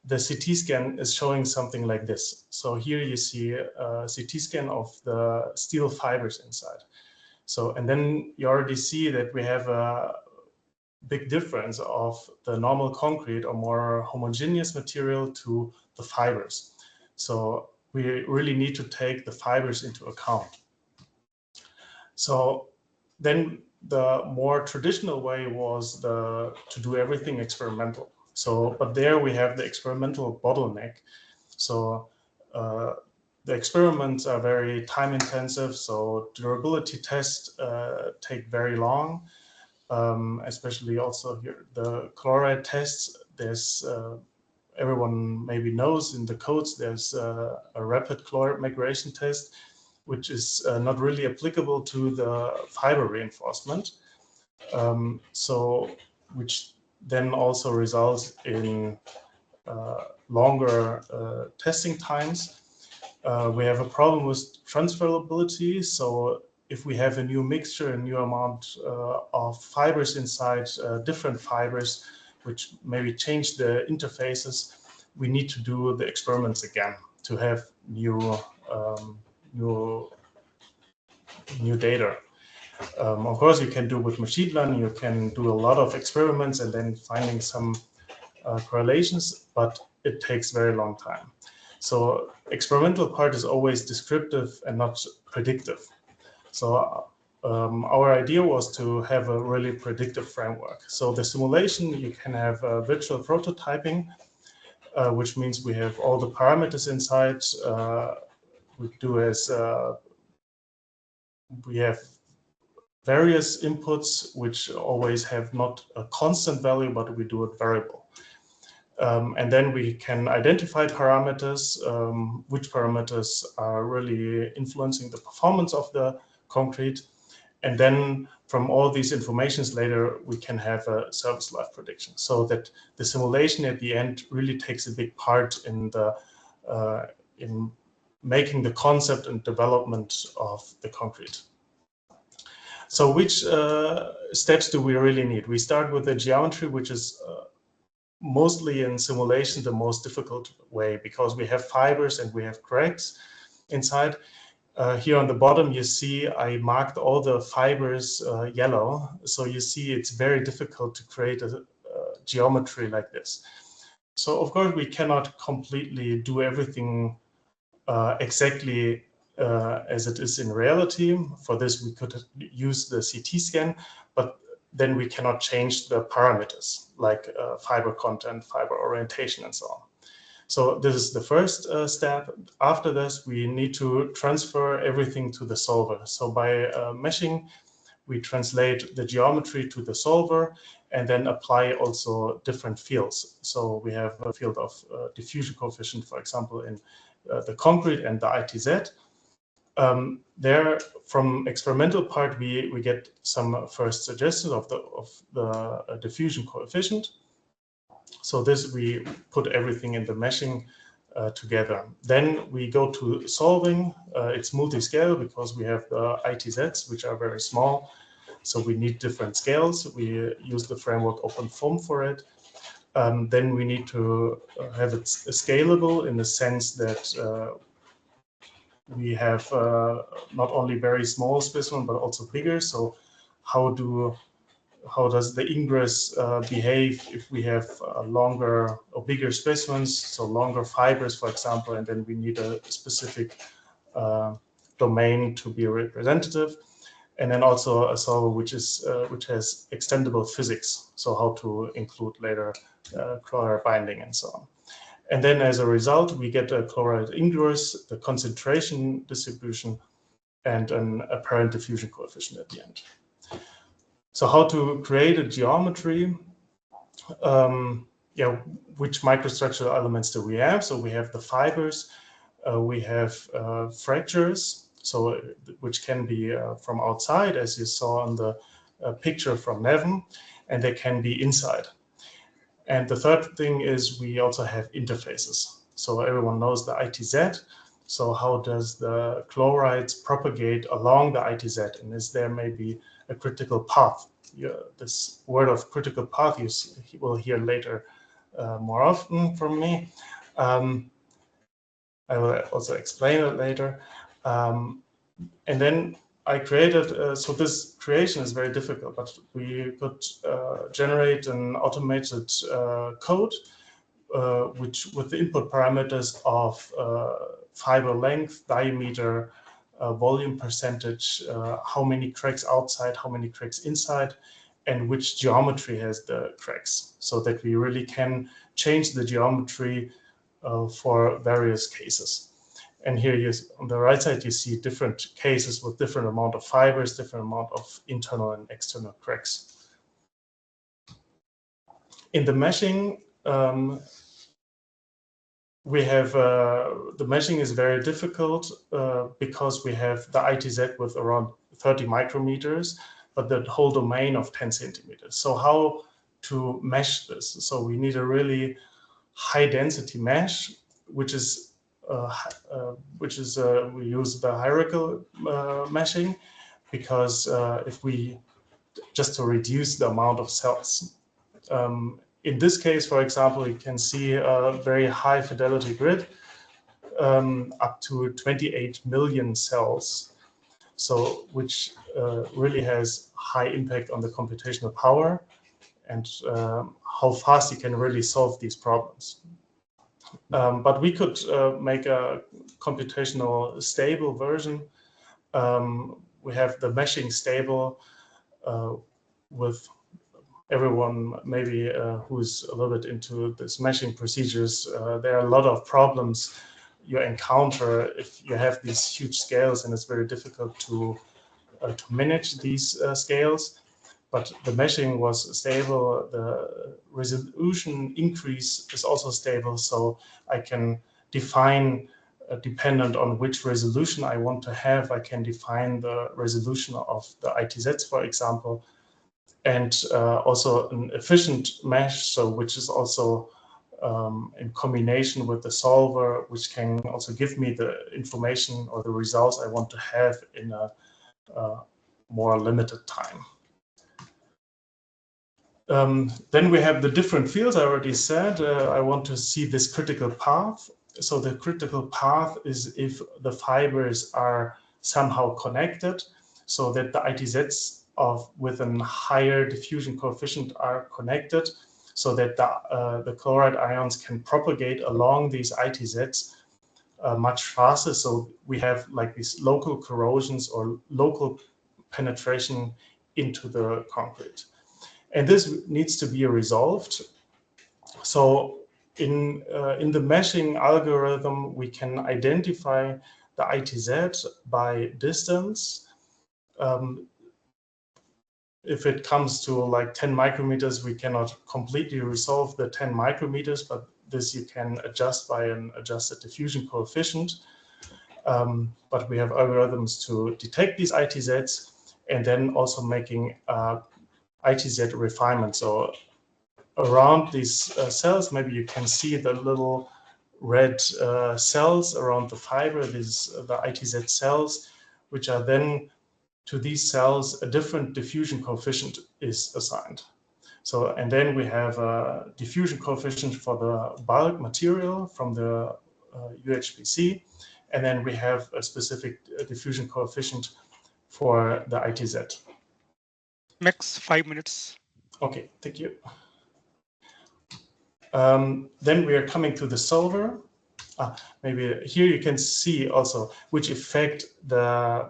the CT scan is showing something like this. So here you see a CT scan of the steel fibers inside. So, and then you already see that we have a big difference of the normal concrete or more homogeneous material to the fibers. So we really need to take the fibers into account. So then the more traditional way was to do everything experimental. So, but there we have the experimental bottleneck. So the experiments are very time intensive. So durability tests take very long, especially also here the chloride tests. There's everyone maybe knows in the codes there's a rapid chloride migration test, which is not really applicable to the fiber reinforcement. So which then also results in longer testing times. We have a problem with transferability. So if we have a new mixture, a new amount of fibers inside different fibers, which maybe change the interfaces, we need to do the experiments again to have new data. Of course, you can do with machine learning, you can do a lot of experiments and then finding some correlations, but it takes very long time. So experimental part is always descriptive and not predictive. So our idea was to have a really predictive framework. So the simulation, you can have virtual prototyping, which means we have all the parameters inside. We do as we have various inputs, which always have not a constant value, but we do it variable. And then we can identify parameters, which parameters are really influencing the performance of the concrete. And then from all these informations later, we can have a service life prediction, so that the simulation at the end really takes a big part in the in making the concept and development of the concrete. So which steps do we really need? We start with the geometry, which is mostly in simulation the most difficult way, because we have fibers and we have cracks inside. Here on the bottom, you see I marked all the fibers yellow. So you see it's very difficult to create a geometry like this. So of course, we cannot completely do everything exactly as it is in reality. For this, we could use the CT scan, but then we cannot change the parameters like fiber content, fiber orientation, and so on. So this is the first step. After this, we need to transfer everything to the solver. So by meshing, we translate the geometry to the solver and then apply also different fields. So we have a field of diffusion coefficient, for example, in the concrete and the ITZ. There, from experimental part, we get some first suggestions of the diffusion coefficient. So this, we put everything in the meshing together. Then we go to solving. It's multi-scale because we have the ITZs, which are very small. So we need different scales. We use the framework OpenFOAM for it. Then we need to have it scalable in the sense that we have not only very small specimen, but also bigger. So how does the ingress behave if we have longer or bigger specimens, so longer fibers, for example, and then we need a specific domain to be representative, and then also a solver which has extendable physics, so how to include later chloride binding and so on. And then as a result, we get a chloride ingress, the concentration distribution, and an apparent diffusion coefficient at the end. So how to create a geometry? Which microstructural elements do we have? So we have the fibers, we have fractures, so which can be from outside, as you saw on the picture from Neven, and they can be inside. And the third thing is we also have interfaces. So everyone knows the ITZ. So how does the chlorides propagate along the ITZ? And is there maybe a critical path? This word of critical path you will hear later more often from me. I will also explain it later. And then I created, so this creation is very difficult, but we could generate an automated code, which with the input parameters of fiber length, diameter, volume percentage, how many cracks outside, how many cracks inside, and which geometry has the cracks, so that we really can change the geometry for various cases. And here on the right side, you see different cases with different amount of fibers, different amount of internal and external cracks. In the meshing, we have, the meshing is very difficult because we have the ITZ with around 30 micrometers, but the whole domain of 10 centimeters. So how to mesh this? So we need a really high density mesh, which is we use the hierarchical meshing, because if we just to reduce the amount of cells. In this case, for example, you can see a very high fidelity grid, up to 28 million cells, so which really has high impact on the computational power and how fast you can really solve these problems. But we could make a computational stable version. We have the meshing stable with everyone maybe who's a little bit into this meshing procedures. There are a lot of problems you encounter if you have these huge scales, and it's very difficult to manage these scales. But the meshing was stable, the resolution increase is also stable, so I can define, dependent on which resolution I want to have, I can define the resolution of the ITZs, for example, and also an efficient mesh, so which is also in combination with the solver, which can also give me the information or the results I want to have in a more limited time. Then we have the different fields. I already said I want to see this critical path. So the critical path is if the fibers are somehow connected, so that the ITZs with a higher diffusion coefficient are connected, so that the chloride ions can propagate along these ITZs much faster. So we have like these local corrosions or local penetration into the concrete. And this needs to be resolved. So in the meshing algorithm, we can identify the ITZ by distance. If it comes to like 10 micrometers, we cannot completely resolve the 10 micrometers, but this you can adjust by an adjusted diffusion coefficient. But we have algorithms to detect these ITZs, and then also making ITZ refinement. So around these cells, maybe you can see the little red cells around the fiber, these the ITZ cells, which are then to these cells a different diffusion coefficient is assigned. So, and then we have a diffusion coefficient for the bulk material from the UHPC, and then we have a specific diffusion coefficient for the ITZ. Max 5 minutes. Okay, thank you. Then we are coming to the solver. Maybe here you can see also which effect the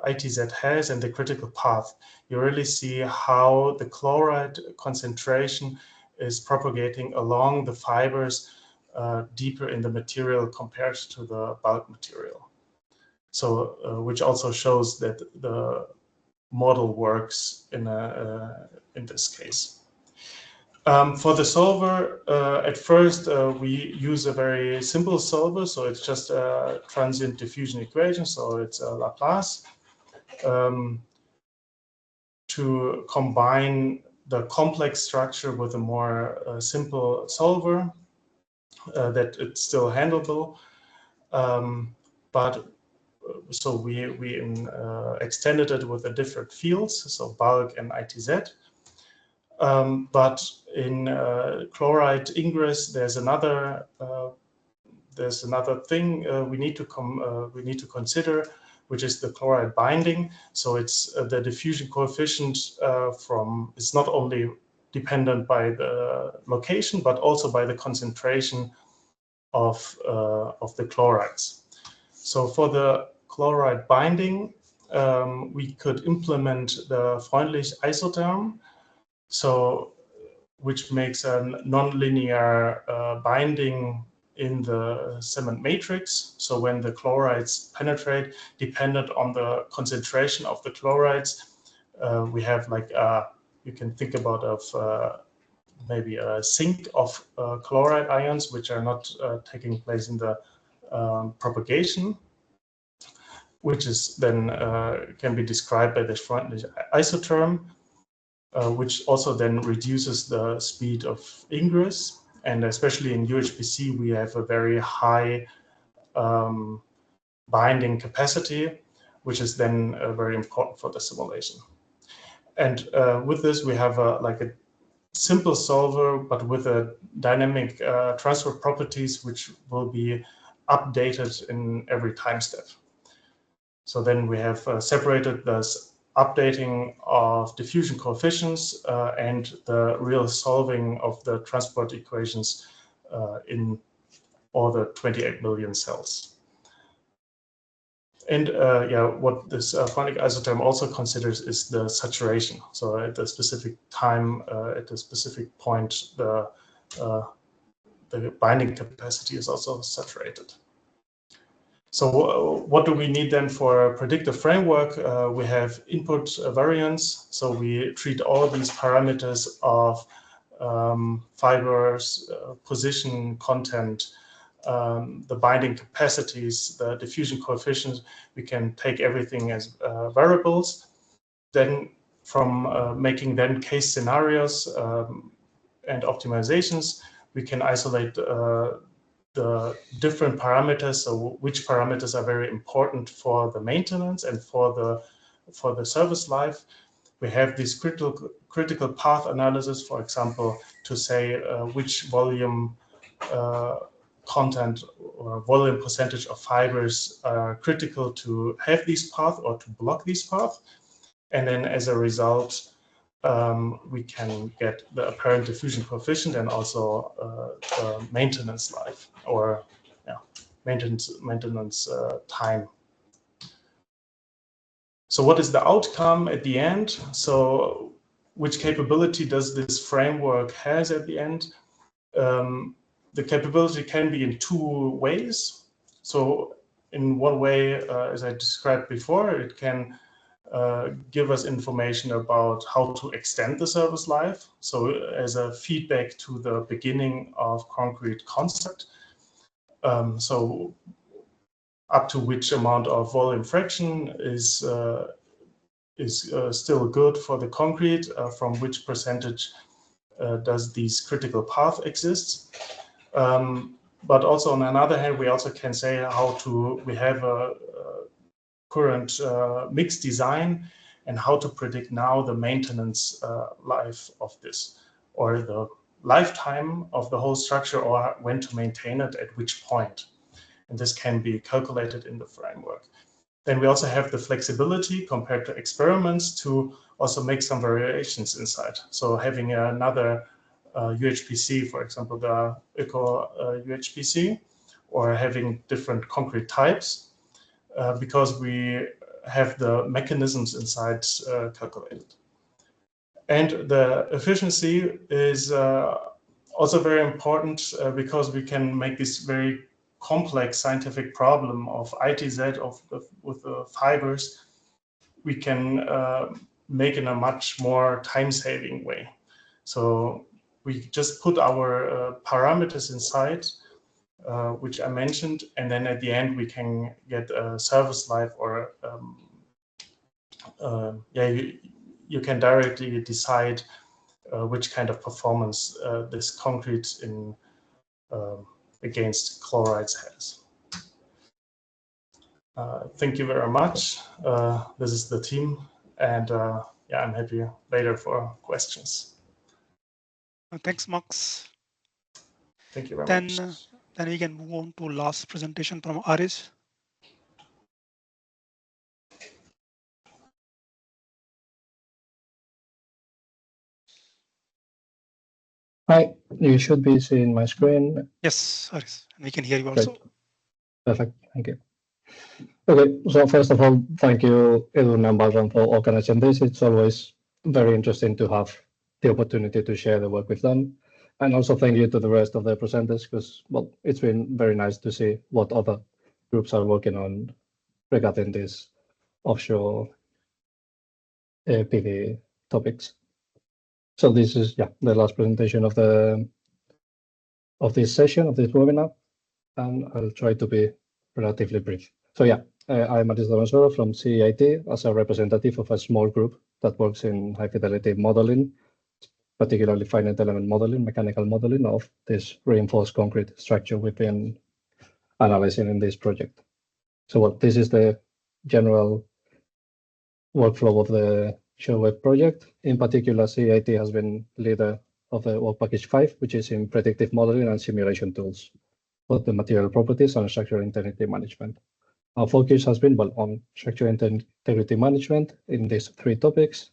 ITZ has and the critical path. You really see how the chloride concentration is propagating along the fibers deeper in the material compared to the bulk material. So, which also shows that the model works in this case. For the solver, at first we use a very simple solver, so it's just a transient diffusion equation, so it's a Laplace, to combine the complex structure with a more simple solver, that it's still handleable. But so we extended it with the different fields, so bulk and ITZ. But in chloride ingress, there's another thing we need to consider, which is the chloride binding. So it's the diffusion coefficient it's not only dependent by the location, but also by the concentration of the chlorides. So for the chloride binding, we could implement the Freundlich isotherm, which makes a nonlinear binding in the cement matrix. So when the chlorides penetrate, dependent on the concentration of the chlorides, we have like you can think about maybe a sink of chloride ions, which are not taking place in the propagation, which is then can be described by the Freundlich isotherm, which also then reduces the speed of ingress. And especially in UHPC, we have a very high binding capacity, which is then very important for the simulation. And with this, we have like a simple solver, but with a dynamic transfer properties, which will be updated in every time step. So then we have separated this updating of diffusion coefficients and the real solving of the transport equations in all the 28 million cells. And yeah, what this Freundlich isotherm also considers is the saturation. So at a specific time, at a specific point, the binding capacity is also saturated. So what do we need then for a predictive framework? We have input variance. So we treat all these parameters of fibers, position, content, the binding capacities, the diffusion coefficients. We can take everything as variables. Then from making then case scenarios and optimizations, we can isolate the different parameters, so which parameters are very important for the maintenance and for the service life. We have this critical path analysis, for example, to say which volume content or volume percentage of fibers are critical to have this path or to block this path. And then as a result, we can get the apparent diffusion coefficient and also the maintenance life, or yeah, maintenance time. So what is the outcome at the end? So which capability does this framework has at the end? The capability can be in two ways. So in one way, as I described before, it can give us information about how to extend the service life. So as a feedback to the beginning of concrete concept. So up to which amount of volume fraction is still good for the concrete, from which percentage does this critical path exist. But also on another hand, we also can say we have a current mix design and how to predict now the maintenance life of this, or the lifetime of the whole structure, or when to maintain it at which point. And this can be calculated in the framework. Then we also have the flexibility compared to experiments to also make some variations inside. So having another UHPC, for example, the Eco UHPC, or having different concrete types, because we have the mechanisms inside calculated. And the efficiency is also very important because we can make this very complex scientific problem of ITZ with the fibers. We can make in a much more time-saving way. So we just put our parameters inside, which I mentioned, and then at the end we can get a service life, or you can directly decide which kind of performance this concrete in against chlorides has. Thank you very much. This is the team, and yeah, I'm happy later for questions. Thanks, Max. Thank you very much. Then we can move on to last presentation from Aris. Hi, you should be seeing my screen. Yes, Aris, and we can hear you also. Great. Perfect, thank you. Okay, so first of all, thank you, Edwin and Balram, for organizing this. It's always very interesting to have the opportunity to share the work we've done. And also thank you to the rest of the presenters, because, well, it's been very nice to see what other groups are working on regarding these offshore PV topics. So this is, yeah, the last presentation of this session, of this webinar, and I'll try to be relatively brief. So yeah, I'm Matis Davonsoro from CIT as a representative of a small group that works in high-fidelity modeling, particularly finite element modeling, mechanical modeling of this reinforced concrete structure we've been analyzing in this project. So what this is the general workflow of the Surewave project. In particular, CIT has been leader of the work package 5, which is in predictive modeling and simulation tools for the material properties and structural integrity management. Our focus has been on structural integrity management in these 3 topics,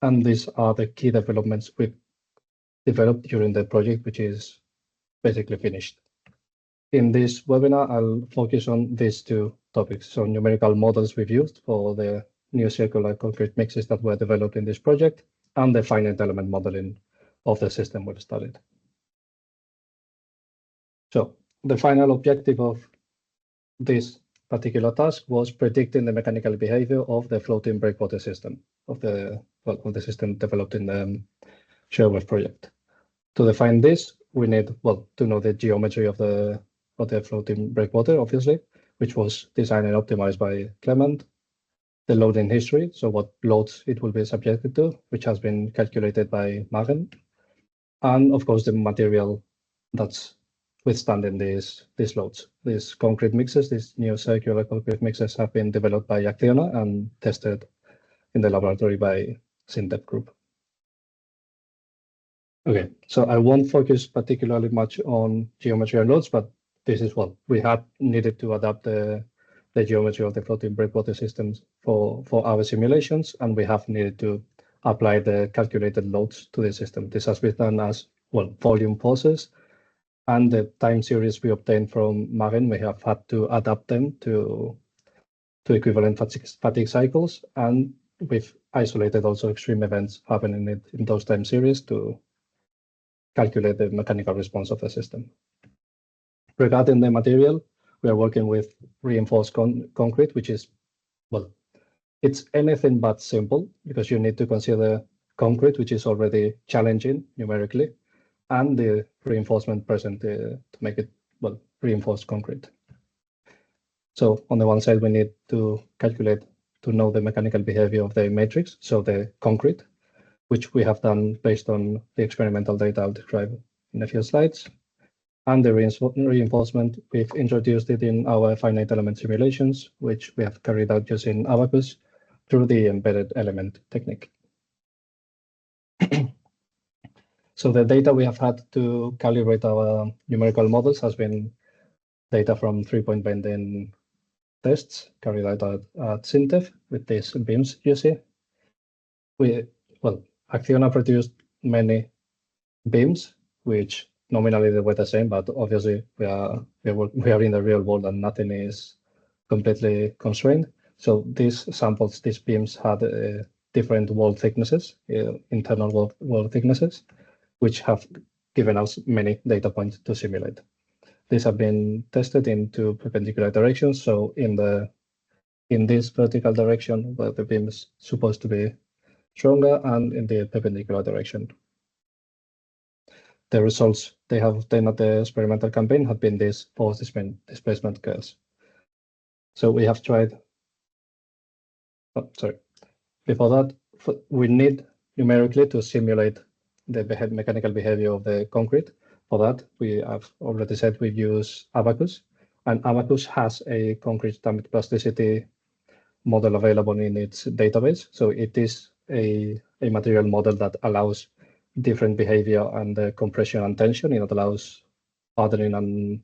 and these are the key developments we've developed during the project, which is basically finished. In this webinar, I'll focus on these 2 topics. So numerical models we've used for the new circular concrete mixes that were developed in this project, and the finite element modeling of the system we've studied. So the final objective of this particular task was predicting the mechanical behavior of the floating breakwater system of the system developed in the Surewave project. To define this, we need to know the geometry of the floating breakwater, obviously, which was designed and optimized by Clement. The loading history, so what loads it will be subjected to, which has been calculated by Magen, and of course the material that's withstanding these loads. These concrete mixes, these new circular concrete mixes, have been developed by Acciona and tested in the laboratory by Syntep Group. Okay, so I won't focus particularly much on geometry and loads, but this is what we had needed to adapt the geometry of the floating breakwater systems for our simulations, and we have needed to apply the calculated loads to the system. This has been done as volume forces, and the time series we obtained from Magen, we have had to adapt them to equivalent fatigue cycles, and we've isolated also extreme events happening in those time series to calculate the mechanical response of the system. Regarding the material, we are working with reinforced concrete, which is, it's anything but simple, because you need to consider concrete, which is already challenging numerically, and the reinforcement present to make it, reinforced concrete. So on the one side, we need to calculate to know the mechanical behavior of the matrix, so the concrete, which we have done based on the experimental data I'll describe in a few slides. And the reinforcement, we've introduced it in our finite element simulations, which we have carried out using Abacus through the embedded element technique. So the data we have had to calibrate our numerical models has been data from 3-point bending tests carried out at Syntef with these beams you see. Acciona produced many beams, which nominally they were the same, but obviously we are in the real world and nothing is completely constrained. So these samples, these beams had different wall thicknesses, internal wall thicknesses, which have given us many data points to simulate. These have been tested in 2 perpendicular directions. So in this vertical direction, where the beam is supposed to be stronger, and in the perpendicular direction. The results they have obtained at the experimental campaign have been these force displacement curves. So we have tried, before that, we need numerically to simulate the mechanical behavior of the concrete. For that, we have already said we use Abacus, and Abacus has a concrete dynamic plasticity model available in its database. So it is a material model that allows different behavior and the compression and tension. It allows hardening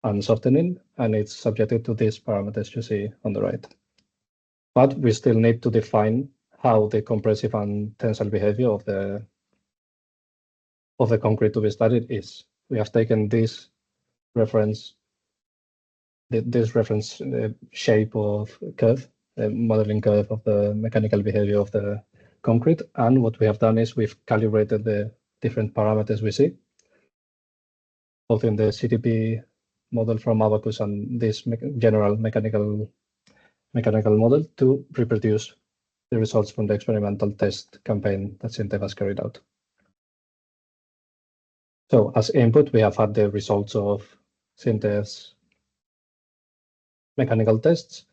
and softening, and it's subjected to these parameters you see on the right. But we still need to define how the compressive and tensile behavior of the concrete to be studied is. We have taken this reference shape of curve, the modeling curve of the mechanical behavior of the concrete, and what we have done is we've calibrated the different parameters we see, both in the CTP model from Abacus and this general mechanical model to reproduce the results from the experimental test campaign that SINTEF has carried out. So as input, we have had the results of SINTEF's mechanical tests,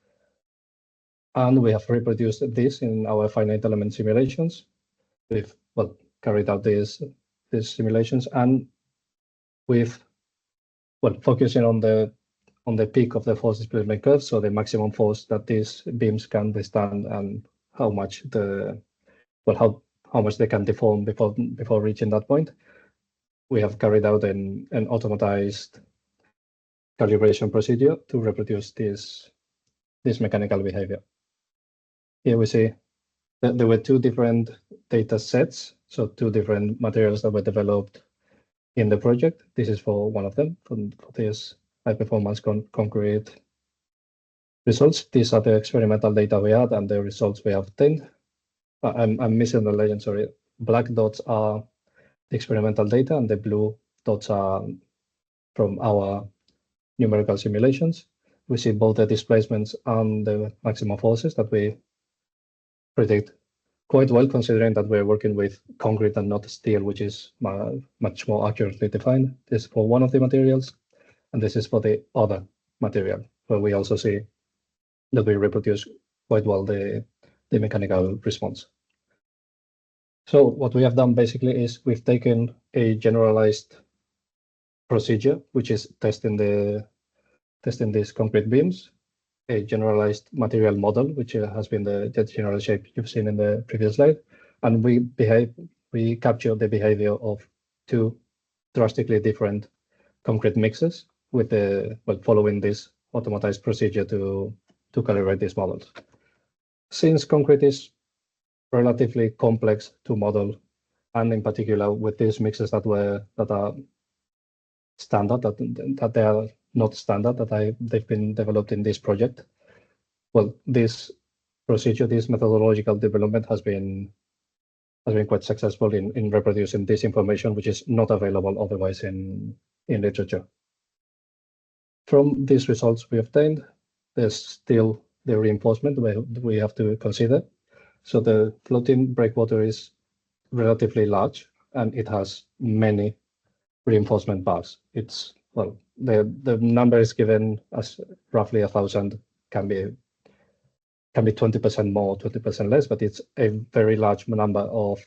and we have reproduced this in our finite element simulations. We've carried out these simulations, and with focusing on the peak of the force displacement curve, so the maximum force that these beams can withstand and how much they can deform before reaching that point. We have carried out an automatized calibration procedure to reproduce this mechanical behavior. Here we see that there were two different data sets, so two different materials that were developed in the project. This is for one of them, for this high-performance concrete results. These are the experimental data we had and the results we have obtained. I'm missing the legend, sorry. Black dots are the experimental data, and the blue dots are from our numerical simulations. We see both the displacements and the maximum forces that we predict quite well, considering that we're working with concrete and not steel, which is much more accurately defined. This is for one of the materials, and this is for the other material, where we also see that we reproduce quite well the mechanical response. So what we have done basically is we've taken a generalized procedure, which is testing these concrete beams, a generalized material model, which has been the general shape you've seen in the previous slide, and we capture the behavior of two drastically different concrete mixes with following this automatized procedure to calibrate these models. Since concrete is relatively complex to model, and in particular with these mixes that are standard, that they are not standard, they've been developed in this project. Well, this procedure, this methodological development has been quite successful in reproducing this information, which is not available otherwise in literature. From these results we obtained, there's still the reinforcement we have to consider. So the floating breakwater is relatively large, and it has many reinforcement bars. It's the number is given as roughly 1,000, can be 20% more, 20% less, but it's a very large number of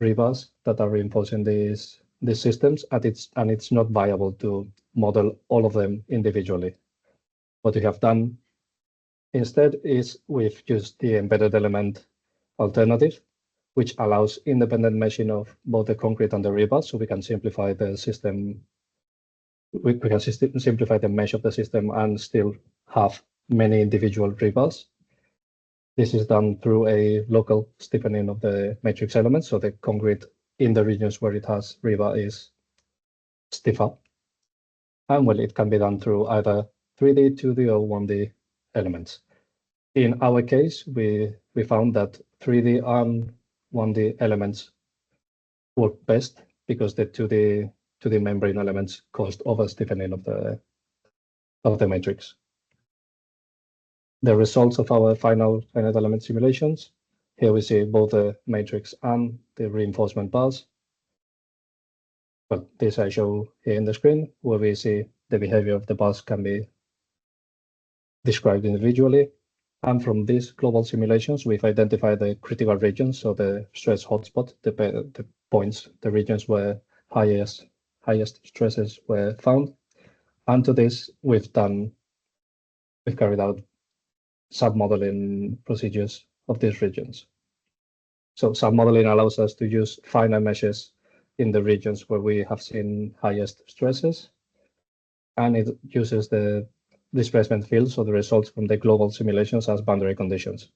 rebars that are reinforcing these systems, and it's not viable to model all of them individually. What we have done instead is we've used the embedded element alternative, which allows independent meshing of both the concrete and the rebar, so we can simplify the system. We can simplify the mesh of the system and still have many individual rebars. This is done through a local stiffening of the matrix elements, so the concrete in the regions where it has rebar is stiffer. And it can be done through either 3D, 2D, or 1D elements. In our case, we found that 3D and 1D elements work best because the 2D membrane elements caused over stiffening of the matrix. The results of our final finite element simulations. Here we see both the matrix and the reinforcement bars. But this I show here in the screen, where we see the behavior of the bars can be described individually. And from these global simulations, we've identified the critical regions, so the stress hotspot, the points, the regions where highest stresses were found. And to this, we've carried out sub-modeling procedures of these regions. So submodeling allows us to use finer meshes in the regions where we have seen highest stresses, and it uses the displacement fields, so the results from the global simulations, as boundary conditions.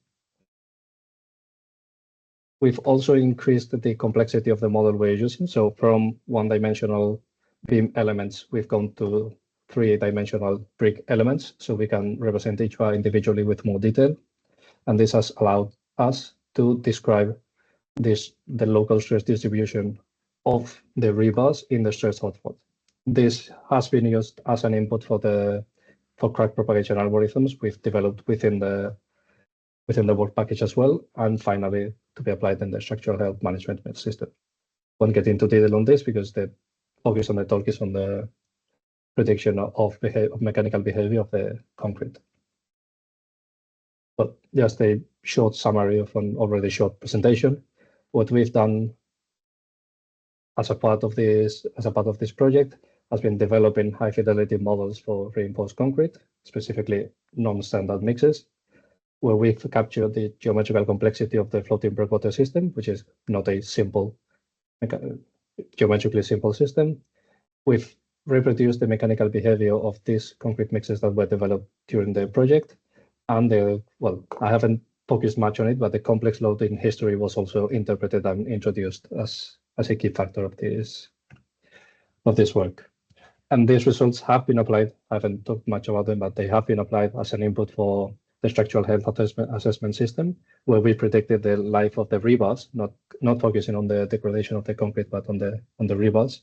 We've also increased the complexity of the model we're using. So from one-dimensional beam elements, we've gone to three-dimensional brick elements, so we can represent each one individually with more detail. And this has allowed us to describe the local stress distribution of the rebars in the stress hotspot. This has been used as an input for crack propagation algorithms we've developed within the work package as well, and finally to be applied in the structural health management system. Won't get into detail on this because the focus on the talk is on the prediction of mechanical behavior of the concrete. But just a short summary of an already short presentation. What we've done as a part of this project has been developing high-fidelity models for reinforced concrete, specifically non-standard mixes, where we've captured the geometrical complexity of the floating breakwater system, which is not a simple, geometrically simple system. We've reproduced the mechanical behavior of these concrete mixes that were developed during the project. And well, I haven't focused much on it, but the complex loading history was also interpreted and introduced as a key factor of this work. And these results have been applied. I haven't talked much about them, but they have been applied as an input for the structural health assessment system, where we predicted the life of the rebars, not focusing on the degradation of the concrete, but on the rebars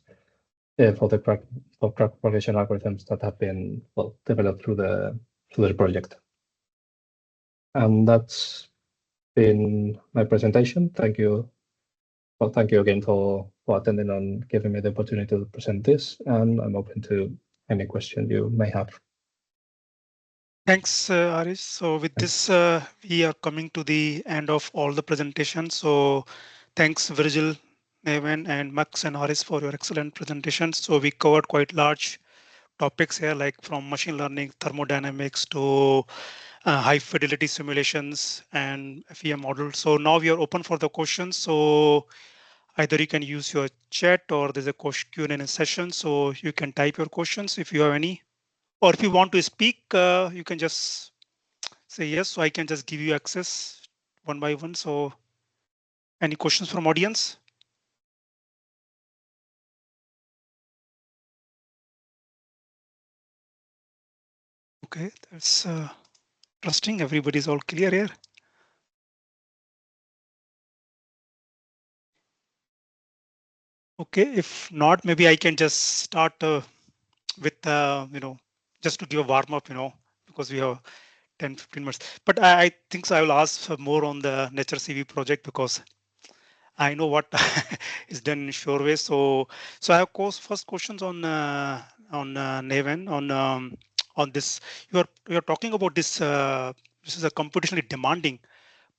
for crack propagation algorithms that have been developed through the project. And that's been my presentation. Thank you. Well, thank you again for attending and giving me the opportunity to present this, and I'm open to any question you may have. Thanks, Arish. So with this, we are coming to the end of all the presentations. So thanks, Virgil, Neven, and Max and Arish for your excellent presentations. So we covered quite large topics here, like from machine learning, thermodynamics to high fidelity simulations and FEM models. So now we are open for the questions. So either you can use your chat or there's a Q&A session. So you can type your questions if you have any, or if you want to speak, you can just say yes. So I can just give you access one by one. So any questions from audience? Okay, that's interesting. Everybody's all clear here. Okay, if not, maybe I can just start with, just to give a warm up, because we have 10-15 minutes. But I think so I will ask more on the Nature CV project because I know what is done in Surewave. So I have first questions on Neven on this. You're talking about this. This is a computationally demanding,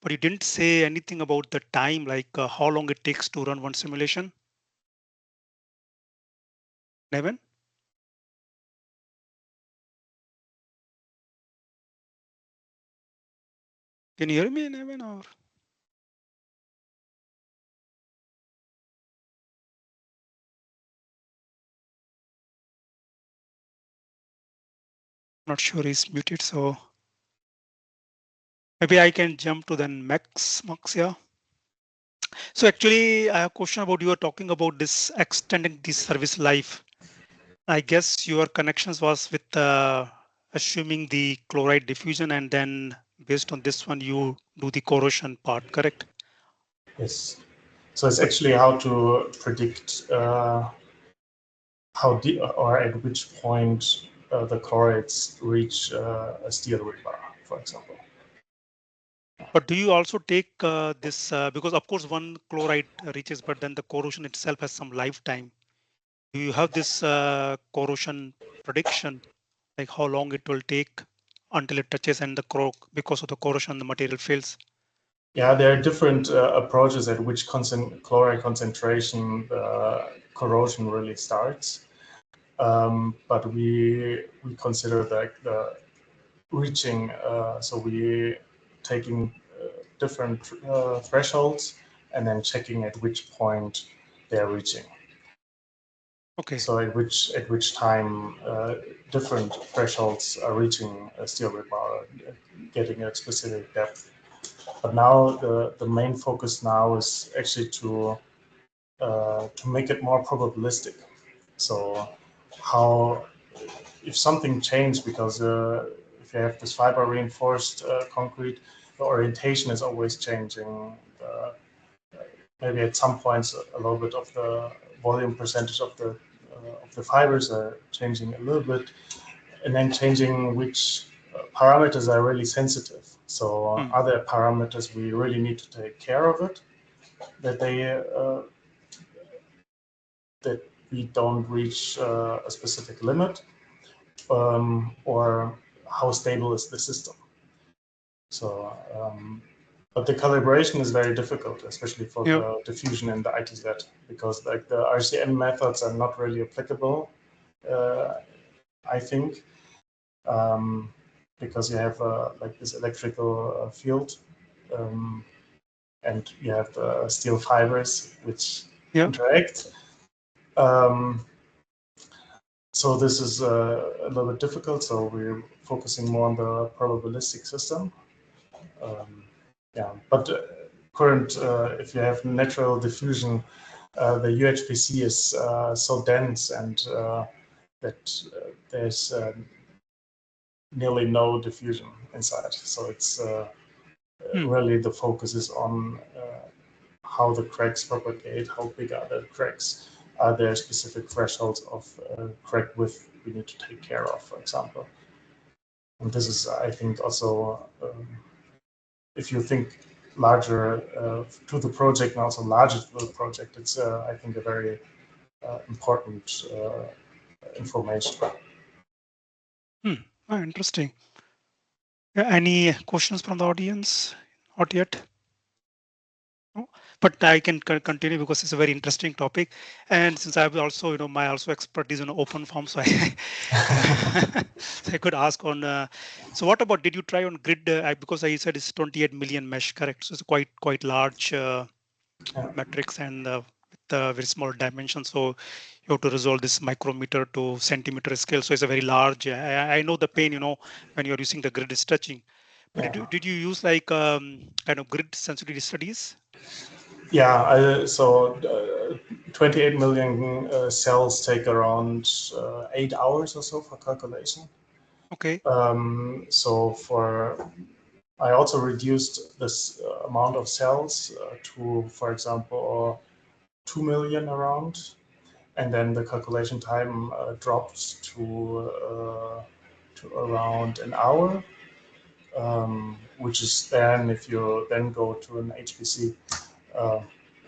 but you didn't say anything about the time, like how long it takes to run one simulation. Neven? Can you hear me, Neven? Or not sure he's muted, so maybe I can jump to then Max, yeah. So actually, I have a question about you were talking about this extending the service life. I guess your connections was with assuming the chloride diffusion, and then based on this one, you do the corrosion part, correct? Yes. So it's actually how to predict how deep or at which point the chlorides reach a steel rebar, for example. But do you also take this, because of course one chloride reaches, but then the corrosion itself has some lifetime. Do you have this corrosion prediction, like how long it will take until it touches and the because of the corrosion, the material fails? Yeah, there are different approaches at which chloride concentration corrosion really starts. But we consider that the reaching, so we taking different thresholds, and then checking at which point they're reaching. Okay. So at which time different thresholds are reaching a steel rebar, getting a specific depth. But now the main focus now is actually to make it more probabilistic. So how, if something changed, because if you have this fiber reinforced concrete, the orientation is always changing. Maybe at some points a little bit of the volume percentage of the fibers are changing a little bit, and then changing which parameters are really sensitive. So are there parameters we really need to take care of it, that they that we don't reach a specific limit, or how stable is the system? So, but the calibration is very difficult, especially for the diffusion in the ITZ, because like the RCM methods are not really applicable, I think, because you have like this electrical field, and you have the steel fibers which interact. So this is a little bit difficult. So we're focusing more on the probabilistic system. Yeah, but current, if you have natural diffusion, the UHPC is so dense, and that there's nearly no diffusion inside. So it's really the focus is on how the cracks propagate, how big are the cracks, are there specific thresholds of crack width we need to take care of, for example. And this is, I think, also, if you think larger to the project and also larger to the project, it's, I think, a very important information. Oh, interesting. Any questions from the audience? Not yet. No? But I can continue because it's a very interesting topic, and since I've also, my also expertise in open form, so so I could ask on. So what about, did you try on grid? Because I said it's 28 million mesh, correct? So it's quite large metrics, and with very small dimensions. So you have to resolve this micrometer to centimeter scale. So it's a very large. I know the pain, when you're using the grid stretching. But did you use like kind of grid sensitivity studies? Yeah, so 28 million cells take around 8 hours or so for calculation. Okay. So I also reduced this amount of cells to, for example, 2 million around, and then the calculation time dropped to around an hour, which is then, if you then go to an HPC,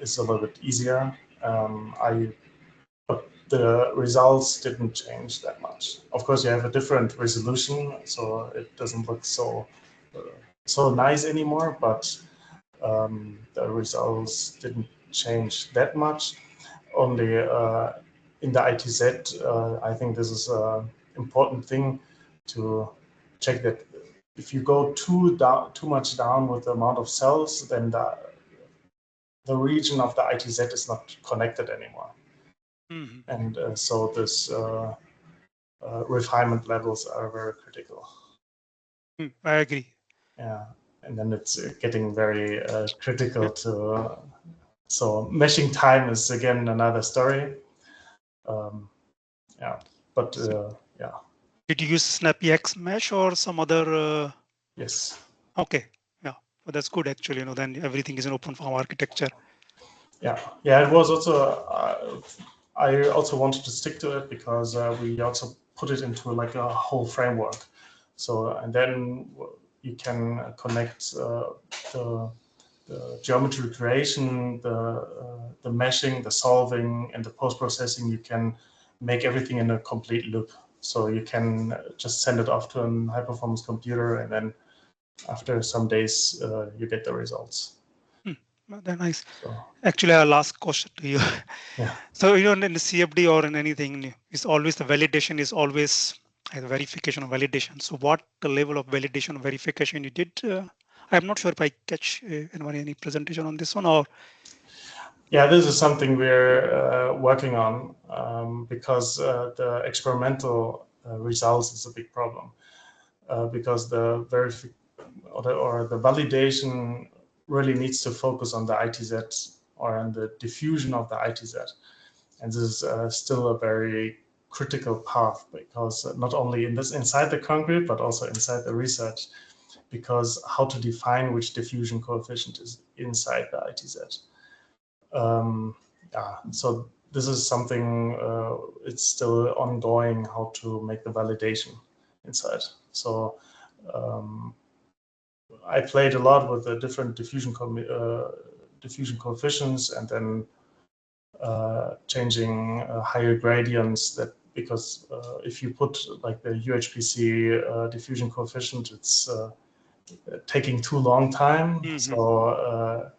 it's a little bit easier. But the results didn't change that much. Of course, you have a different resolution, so it doesn't look so nice anymore, but the results didn't change that much. Only in the ITZ, I think this is an important thing to check, that if you go too much down with the amount of cells, then the region of the ITZ is not connected anymore. And so this refinement levels are very critical. I agree. Yeah, and then it's getting very critical to. So meshing time is again another story. Yeah, but yeah. Did you use SnappyX mesh or some other? Yes. Okay. Yeah, well, that's good actually. Then everything is an open form architecture. Yeah. It was also. I also wanted to stick to it because we also put it into like a whole framework. So, and then you can connect the geometry creation, the meshing, the solving, and the post-processing. You can make everything in a complete loop. So you can just send it off to a high-performance computer, and then after some days, you get the results. That's nice. So, actually, our last question to you. Yeah. So, in the CFD or in anything, it's always the validation is always the verification of validation. So what the level of validation of verification you did? I'm not sure if I catch any presentation on this one, or Yeah, this is something we're working on because the experimental results is a big problem because the validation really needs to focus on the ITZ or on the diffusion of the ITZ, and this is still a very critical path because not only inside the concrete but also inside the research, because how to define which diffusion coefficient is inside the ITZ. Yeah, so this is something it's still ongoing, how to make the validation inside. So I played a lot with the different diffusion coefficients, and then changing higher gradients, that because if you put like the UHPC diffusion coefficient, it's taking too long time. Mm-hmm. So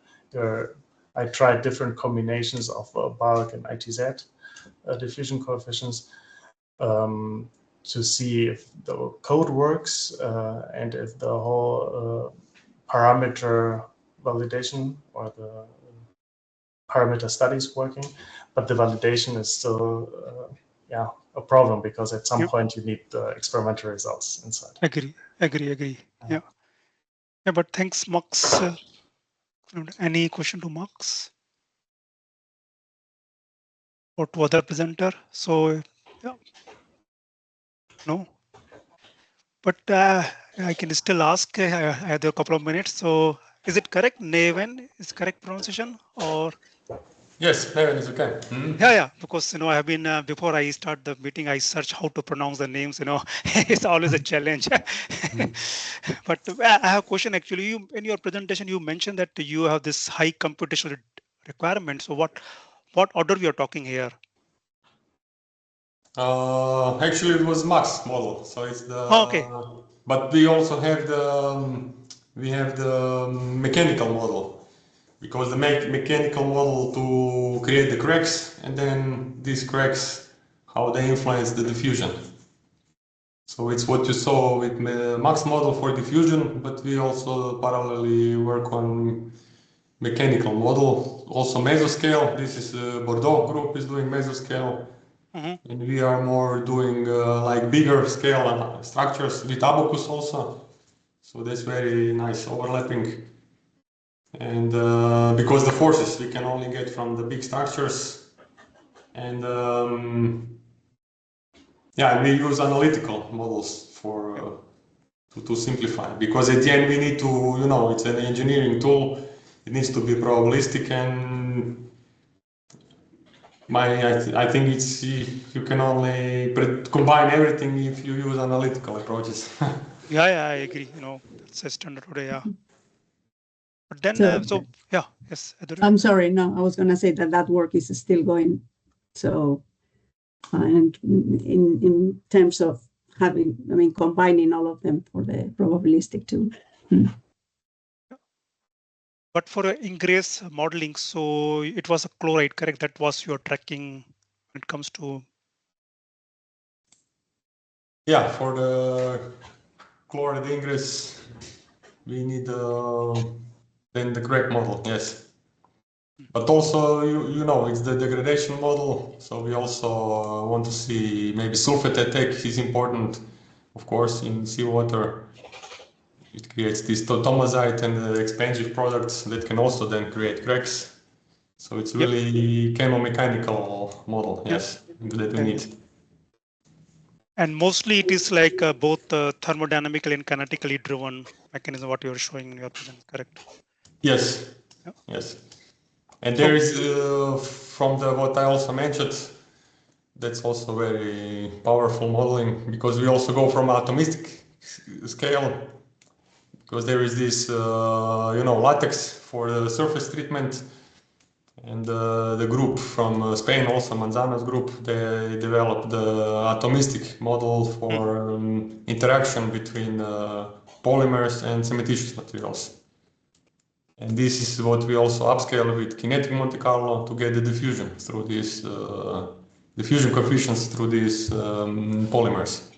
I tried different combinations of bulk and ITZ diffusion coefficients to see if the code works and if the whole parameter validation or the parameter study is working. But the validation is still a problem, because at some point you need the experimental results inside. Agree. Yeah. Yeah, but thanks, Max. Any question to Max or to other presenter? So, yeah. No. But I can still ask. I have a couple of minutes. So, is it correct? Neven is correct pronunciation, or? Yes, Neven is okay. Mm-hmm. Yeah. Because I have been before I start the meeting, I search how to pronounce the names. It's always a challenge. But I have a question actually. In your presentation, you mentioned that you have this high computational requirement. So what order we are talking here? Actually, it was Max model. So it's the. Okay. But we also have the mechanical model. Because the mechanical model to create the cracks, and then these cracks, how they influence the diffusion. So it's what you saw with Max model for diffusion, but we also parallelly work on mechanical model, also mesoscale. This is Bordeaux group is doing mesoscale, and we are more doing like bigger scale structures with Abacus also. So that's very nice overlapping. And because the forces we can only get from the big structures, and we use analytical models for to simplify, because at the end we need to, it's an engineering tool, it needs to be probabilistic, and I think it's you can only combine everything if you use analytical approaches. Yeah, I agree. That's a standard today. Yeah. But then, yes. I'm sorry. No, I was going to say that work is still going. So, and in terms of combining all of them for the probabilistic tool. But for ingress modeling, so it was a chloride, correct? That was your tracking when it comes to. Yeah, for the chloride ingress, we need then the crack model, yes. But also, it's the degradation model. So we also want to see maybe sulfate attack is important, of course, in seawater. It creates this tomazite and expansive products that can also then create cracks. So it's really chemomechanical model, yes, that we need. And mostly it is like both thermodynamically and kinetically driven mechanism, what you're showing in your presentation, correct? Yes, yes. And there is, from what I also mentioned, that's also very powerful modeling, because we also go from atomistic scale, because there is this, latex for the surface treatment, and the group from Spain, also Manzano's group, they developed the atomistic model for interaction between polymers and cementitious materials. And this is what we also upscale with kinetic Monte Carlo to get the diffusion through these diffusion coefficients through these polymers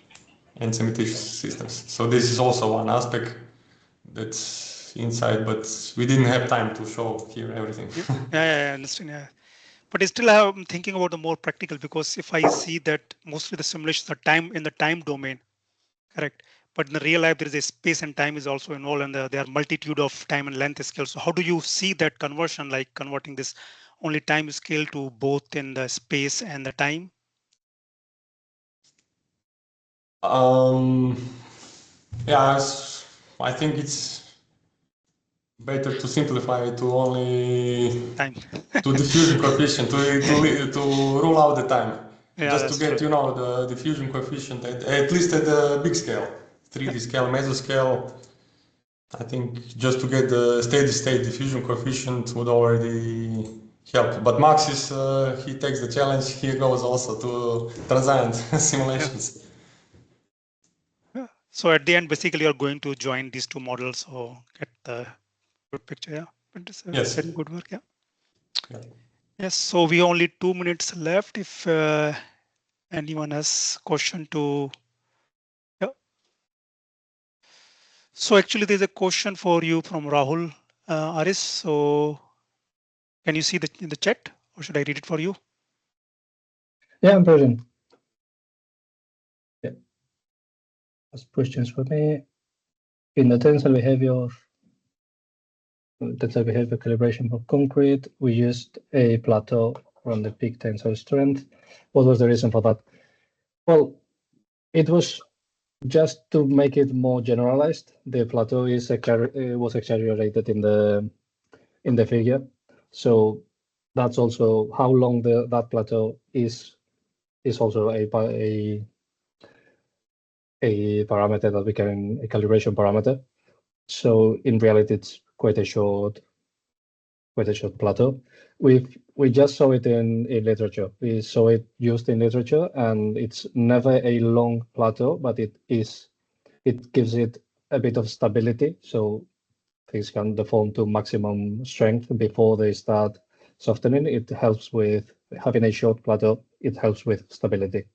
and cementitious systems. So this is also one aspect that's inside, but we didn't have time to show here everything. Yeah, I understand. Yeah. But still, I'm thinking about the more practical, because if I see that mostly the simulations are in the time domain, correct? But in the real life, there is a space and time is also involved, and there are multitude of time and length scales. So how do you see that conversion, like converting this only time scale to both in the space and the time? Yeah, I think it's better to simplify it to only Time. to diffusion coefficient to rule out the time. Yeah, Just to get true. the diffusion coefficient at least at the big scale, 3D scale, mesoscale. I think just to get the steady state diffusion coefficient would already help. But Max is he takes the challenge. He goes also to transient simulations. Yeah. So at the end, basically, you're going to join these two models or get the good picture. Yeah, but it's Yes. very good work. Yeah. Yeah. Yes. So we only 2 minutes left. If anyone has question to, yeah. So actually, there's a question for you from Rahul Aris. So can you see in the chat, or should I read it for you? Yeah, I'm present. Yeah. That's questions for me. In the tensile behavior calibration for concrete, we used a plateau from the peak tensile strength. What was the reason for that? Well, it was just to make it more generalized. The plateau was exaggerated in the figure, so that's also how long that plateau is also a parameter that we can a calibration parameter. So in reality, it's quite a short plateau. We just saw it in literature. We saw it used in literature, and it's never a long plateau, but it gives it a bit of stability, so things can deform to maximum strength before they start softening. It helps with having a short plateau. It helps with stability,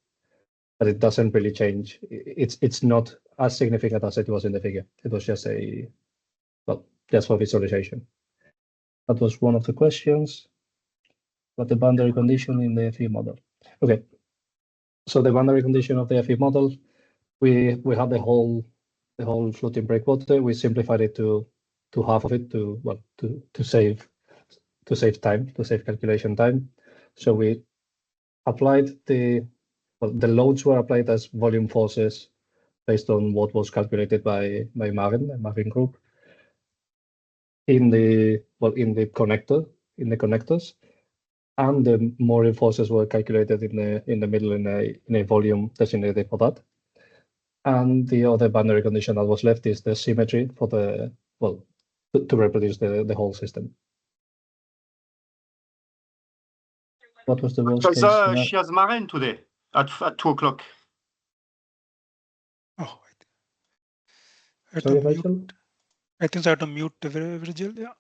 but it doesn't really change. It's not as significant as it was in the figure. It was just just for visualization. That was one of the questions. But the boundary condition in the FE model. Okay, so the boundary condition of the FE model, we had the whole floating breakwater. We simplified it to half of it to save time, to save calculation time. So we applied the loads were applied as volume forces based on what was calculated by Marvin group in the connectors, and the Mori forces were calculated in the middle in a volume designated for that. And the other boundary condition that was left is the symmetry for the to reproduce the whole system. What was the worst case scenario? She has Maren today at 2 o'clock. Oh, Sorry, Rachel? I think I have to mute Virgil. Yeah.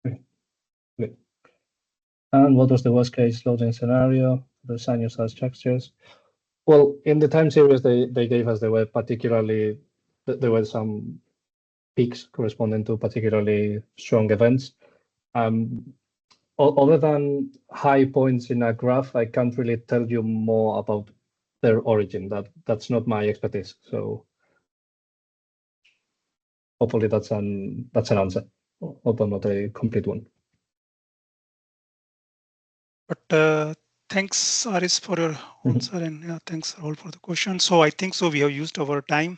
Okay. And what was the worst case loading scenario? The sinusoid structures. Well, in the time series they gave us, there were some peaks corresponding to particularly strong events. Other than high points in a graph, I can't really tell you more about their origin. That's not my expertise. So hopefully that's an answer, although not a complete one. But thanks, Aris, for your answer, and yeah, thanks all for the question. So I think so we have used our time.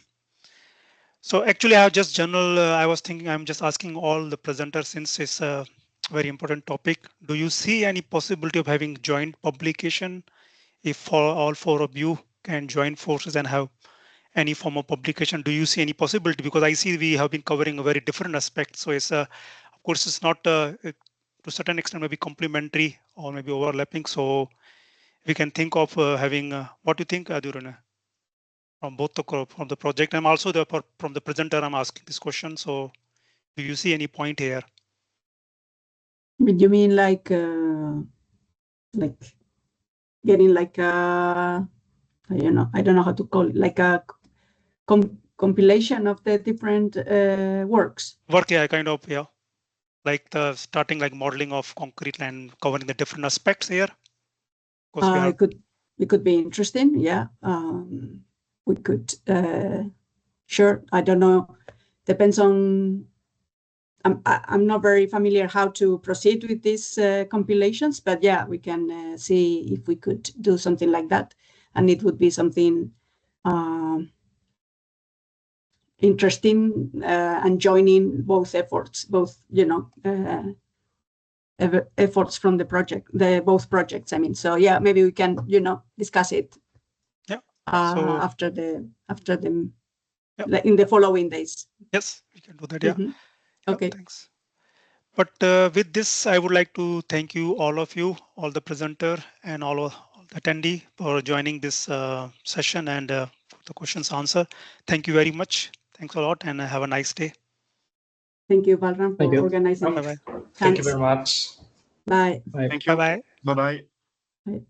So actually, I have just general. I was thinking, I'm just asking all the presenters, since it's a very important topic. Do you see any possibility of having joint publication? If all 4 of you can join forces and have any form of publication, do you see any possibility? Because I see we have been covering a very different aspect. So it's of course it's not to a certain extent maybe complementary or maybe overlapping. So we can think of having what do you think, Adurana? From both from the project, I'm also from the presenter, I'm asking this question. So do you see any point here? You mean like getting like I don't know how to call it, like a compilation of the different works. Yeah, kind of, yeah. Like the starting like modeling of concrete and covering the different aspects here. It could be interesting, yeah. We could, sure. I don't know. Depends on. I'm not very familiar how to proceed with these compilations, but yeah, we can see if we could do something like that, and it would be something interesting and joining both efforts, efforts from the project, both projects. I mean, so yeah, maybe we can discuss it. Yeah. After the in the following days. Yes, we can do that. Yeah. Mm-hmm. Okay. Thanks. But with this, I would like to thank you, all of you, all the presenter and all the attendee for joining this session and for the questions answer. Thank you very much. Thanks a lot and have a nice day. Thank you, Balram, for organizing it. Bye-bye. Thank you very much. Bye. Thank you. Bye-bye. Bye-bye. Bye.